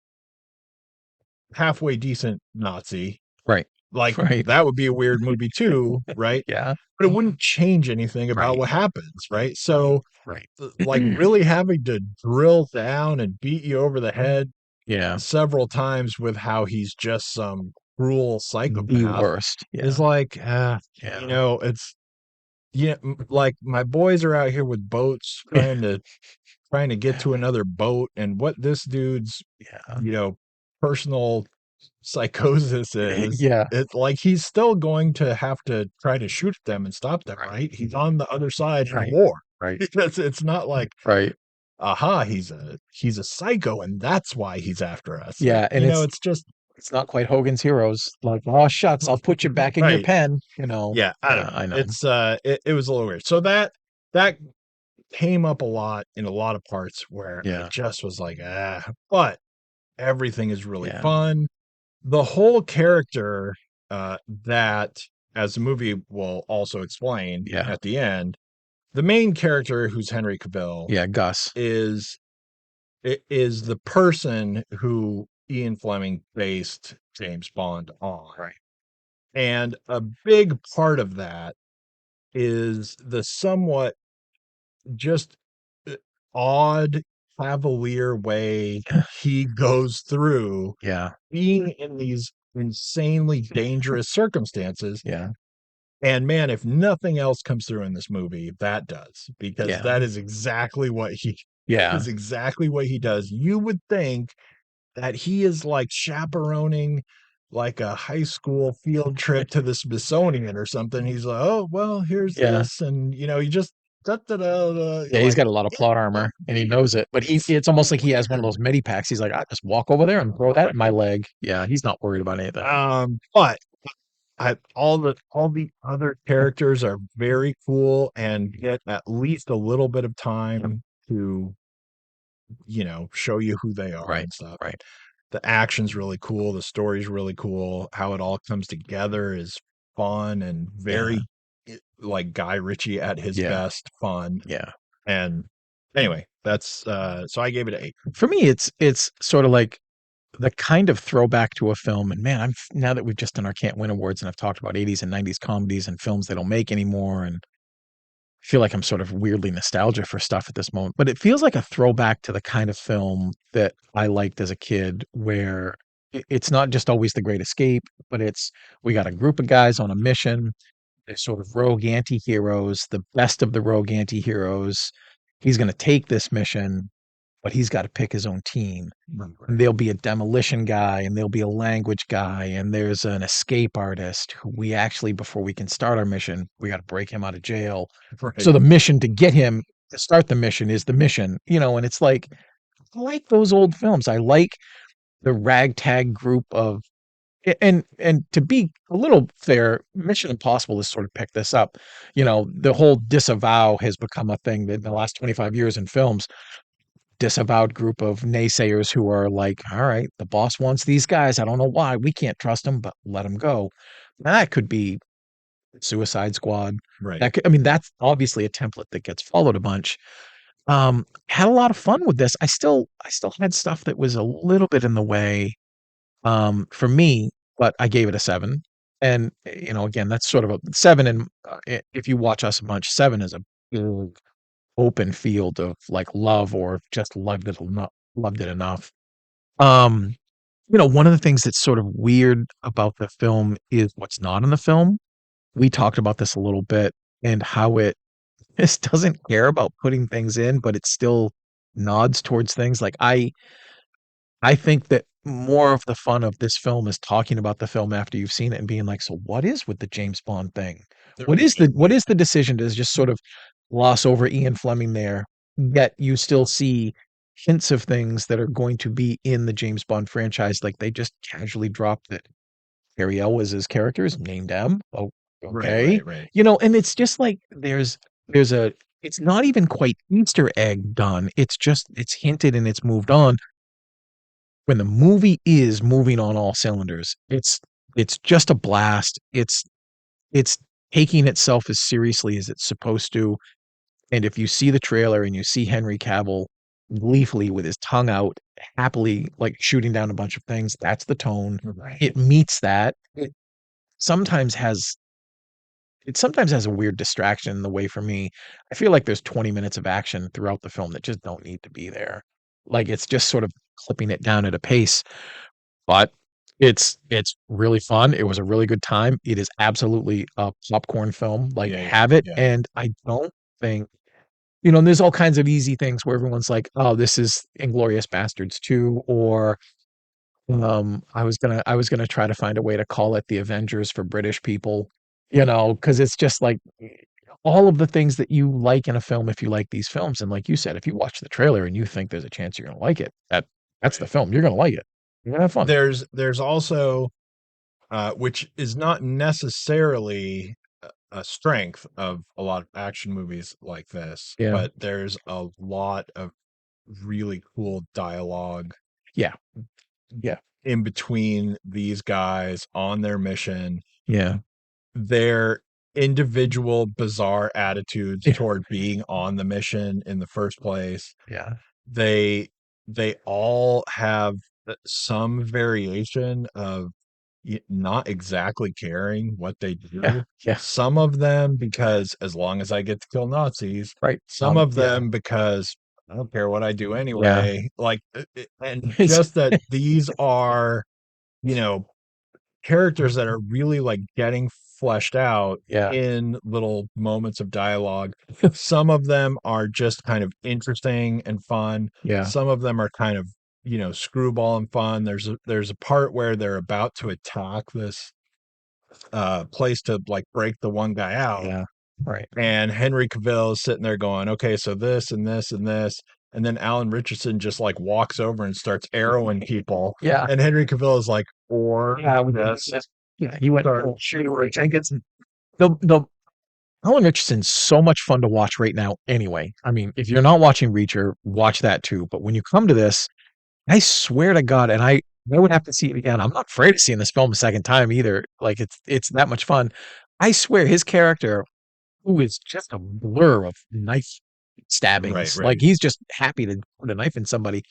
halfway decent Nazi. Right. Like Right. that would be a weird movie too, right? Yeah. But it wouldn't change anything about Right. what happens, right? So Right. like really having to drill down and beat you over the head Yeah. several times with how he's just some cruel The psychopath worst. is Yeah. like, Yeah. it's like my boys are out here with boats trying to get to another boat, and what this dude's, Yeah. you know, personal psychosis is, Yeah. it's like he's still going to have to try to shoot them and stop them, Right. right? He's on the other side in a Right. war. Right. It's not like, Right. aha, he's a psycho and that's why he's after us. Yeah, and It's just it's not quite Hogan's Heroes, like, "Oh, shucks, I'll put you back in your right. pen," you know? Yeah, I don't Yeah, know. I know. It's it was a little weird. So that came up a lot in a lot of parts where I Yeah, just was like, but everything is really yeah, fun. The whole character that, as the movie will also explain yeah, at the end, the main character, who's Henry Cavill, yeah, Gus. is is the person who Ian Fleming based James Bond on. Right. And a big part of that is the somewhat just uh, odd, cavalier way he goes through Yeah, being in these insanely dangerous circumstances. yeah, And man, if nothing else comes through in this movie, that does, because yeah, that is exactly what he yeah, is exactly what he does. You would think that he is like chaperoning like a high school field trip to the Smithsonian or something. He's like, oh well, here's yeah. this, and you just da, da, da, da. Yeah, You're he's like, got a lot of plot armor, and he knows it, but it's almost like he has one of those medi packs. He's like, "I just walk over there and throw that in my leg." Yeah, he's not worried about anything. But all the other characters are very cool and get at least a little bit of time to, show you who they are Right, and stuff. right. The action's really cool, the story's really cool, how it all comes together is fun and Yeah, very like Guy Ritchie at his yeah, best fun. yeah. And anyway, that's so I gave it an 8. For me, it's sort of like the kind of throwback to a film, and man, I'm now that we've just done our Can't Win awards and I've talked about 80s and 90s comedies and films they don't make anymore, and feel like I'm sort of weirdly nostalgic for stuff at this moment, but it feels like a throwback to the kind of film that I liked as a kid where it's not just always The Great Escape, but it's we got a group of guys on a mission. They're sort of rogue anti-heroes, the best of the rogue anti-heroes. He's going to take this mission, but he's got to pick his own team. And Right. there'll be a demolition guy, and there'll be a language guy, and there's an escape artist who we actually, before we can start our mission, we got to break him out of jail. So Right. the mission to get him to start the mission is the mission, and it's like, I like those old films. I like the ragtag group of and to be a little fair, Mission Impossible has sort of picked this up. The whole disavow has become a thing that in the last 25 years in films, disavowed group of naysayers who are like, all right, the boss wants these guys. I don't know why. We can't trust them, but let them go. Now, that could be Suicide Squad. Right. I mean, that's obviously a template that gets followed a bunch. Had a lot of fun with this. I still had stuff that was a little bit in the way for me, but I gave it a 7. And again, that's sort of a 7. And if you watch us a bunch, 7 is a big open field of like love or just loved it enough. Um, one of the things that's sort of weird about the film is what's not in the film. We talked about this a little bit and how it just doesn't care about putting things in, but it still nods towards things. Like I think that more of the fun of this film is talking about the film after you've seen it and being like, "So what is with the James Bond thing? What is the decision to just sort of gloss over Ian Fleming there, yet you still see hints of things that are going to be in the James Bond franchise?" Like, they just casually dropped that Ariel was his character's named M. Oh, Right. okay. Right. Right. And it's just like there's a it's not even quite Easter egg done. It's hinted and it's moved on when the movie is moving on all cylinders. It's just a blast. It's taking itself as seriously as it's supposed to. And if you see the trailer and you see Henry Cavill gleefully with his tongue out, happily like shooting down a bunch of things, that's the tone. Right. It meets that. Sometimes has it sometimes has a weird distraction in the way for me. I feel like there's 20 minutes of action throughout the film that just don't need to be there. Like it's just sort of clipping it down at a pace. But it's really fun. It was a really good time. It is absolutely a popcorn film. Like, Yeah. have it, Yeah. and I don't think and there's all kinds of easy things where everyone's like, "Oh, this is Inglorious Bastards 2," or, I was gonna try to find a way to call it The Avengers for British people, because it's just like, all of the things that you like in a film if you like these films, and like you said, if you watch the trailer and you think there's a chance you're gonna like it, that's the Right. film. You're gonna like it. You're gonna have fun. There's also which is not necessarily a strength of a lot of action movies like this, Yeah. but there's a lot of really cool dialogue Yeah. Yeah. in between these guys on their mission, Yeah. their individual bizarre attitudes Yeah. toward being on the mission in the first place. Yeah. They they all have some variation of not exactly caring what they Yeah. do. Yeah. Some of them because as long as I get to kill Nazis, Right. some of Yeah. them because I don't care what I do Yeah. anyway. Like, and It's just that these are, you know, characters that are really like getting fleshed out yeah. in little moments of dialogue. Some of them are just kind of interesting and fun. Yeah. Some of them are kind of, screwball and fun. There's a part where they're about to attack this place to like break the one guy out. Yeah. Right. And Henry Cavill is sitting there going, okay, so this and this and this. And then Alan Richardson just like walks over and starts arrowing people. Yeah. And Henry Cavill is like, Yeah, or with this. yeah, he went Start full Shea Jenkins. The Alan Richardson's so much fun to watch right now anyway. I mean, if you're not watching Reacher, watch that too. But when you come to this, I swear to God, and I would have to see it again. I'm not afraid of seeing this film a second time either. Like it's that much fun. I swear his character, who is just a blur of knife right, stabbings, like right. he's just happy to put a knife in somebody.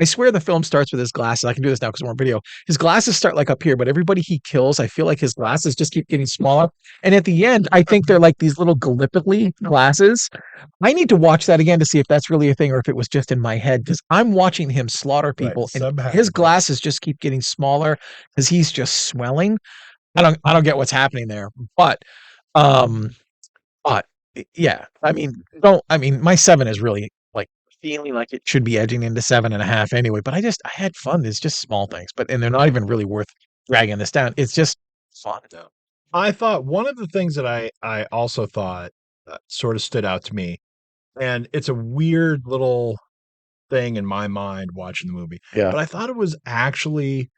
I swear the film starts with his glasses. I can do this now because we're on video. His glasses start like up here, but everybody he kills, I feel like his glasses just keep getting smaller. And at the end, I think they're like these little Gallipoli glasses. I need to watch that again to see if that's really a thing or if it was just in my head because I'm watching him slaughter Right. people and Somehow, his glasses just keep getting smaller because he's just swelling. I don't get what's happening there. But um but yeah, I mean my 7 is really like feeling like it should be edging into 7.5 anyway, but I had fun. It's just small things, but and they're not even really worth dragging this down. It's just fun. no. I thought one of the things that I also thought sort of stood out to me, and it's a weird little thing in my mind watching the movie, Yeah, but I thought it was actually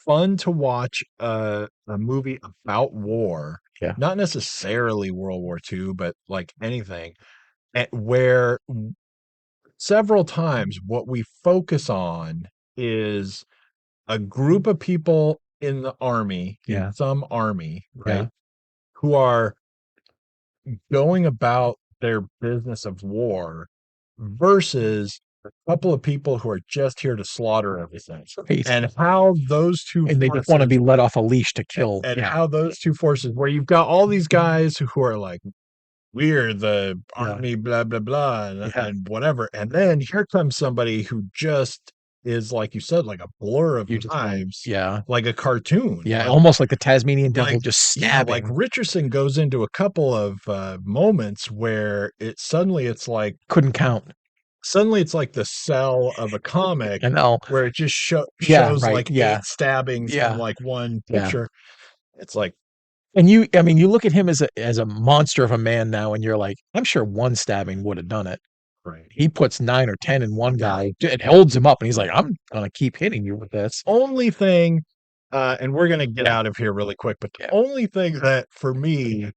fun to watch a movie about war, yeah, not necessarily World War II, but like anything, where several times what we focus on is a group of people in the army, in yeah, some army, yeah. right, who are going about their business of war versus a couple of people who are just here to slaughter everything. Right. And how those 2 And they just want to be forces let off a leash to kill. and Yeah, how those 2 forces where you've got all these guys who are like, "We're the yeah, army, blah, blah, blah," yeah. and whatever, and then here comes somebody who just is, like you said, like a blur of You just want, knives, yeah, like a cartoon, yeah, almost like the Tasmanian like devil just yeah, like stabbing. Richardson goes into a couple of, moments where Couldn't count. suddenly it's like the cell of a comic I know. where it just Yeah, shows, right. like, Yeah, 8 stabbings from, yeah, like, one yeah. picture. It's like And I mean, you look at him as a monster of a man now, and you're like, I'm sure one stabbing would have done it. right. He puts 9 or 10 in one guy. It holds him up, and he's like, I'm gonna keep hitting you with this. Only thing, and we're gonna get Yeah, out of here really quick, but the yeah, only thing that for me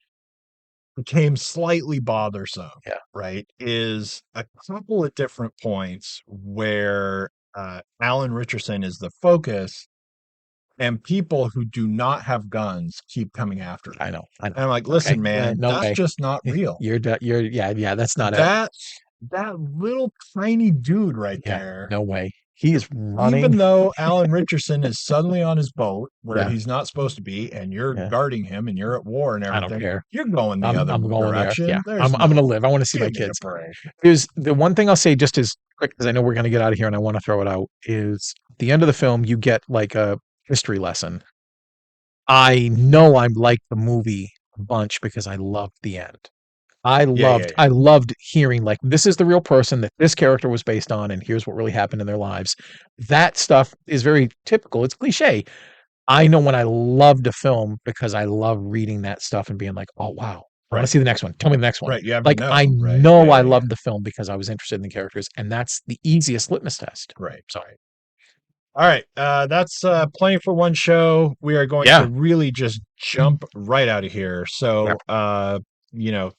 became slightly bothersome, yeah. right, is a couple of different points where, Alan Richardson is the focus and people who do not have guns keep coming after him. I know, I know. And I'm like, Okay, "Listen, yeah, man, no that's way. just not real." You're yeah, yeah. That's not it. That that little tiny dude right Yeah, there, no way. He is running. even though Alan Richardson is suddenly on his boat where Yeah, he's not supposed to be, and you're yeah. guarding him and you're at war and I don't everything, care. you're going the other I'm going there. Yeah, direction. There's I'm gonna no live. I want to see my give me a kids. break. There's the one thing I'll say just as quick because I know we're gonna get out of here and I want to throw it out is at the end of the film you get like a history lesson. I know I'm like the movie a bunch because I loved the end. Yeah, yeah, yeah. I loved hearing like this is the real person that this character was based on and here's what really happened in their lives. That stuff is very typical. It's cliche. I know when I loved a film because I love reading that stuff and being like, "Oh wow, I want to Right, see the next one. Tell me the next one." right, you have to Like I know, right? know Yeah, I yeah, yeah. loved the film because I was interested in the characters and that's the easiest litmus test. Right, So, right. Alright, that's, plenty for one show. We are going to yeah. really just jump right out of here. Yeah. So,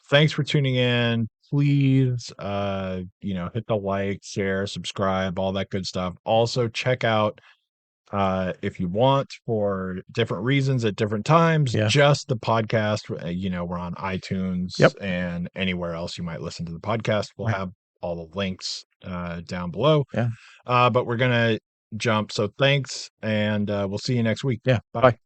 thanks for tuning in. Please, hit the like, share, subscribe, all that good stuff. Also, check out, if you want, for different reasons at different times, Yeah. just the podcast. We're on Yep. iTunes and anywhere else you might listen to the podcast. We'll Right. have all the links, down below. Yeah. But we're gonna jump. So thanks, and we'll see you next week. Yeah. Bye. Bye.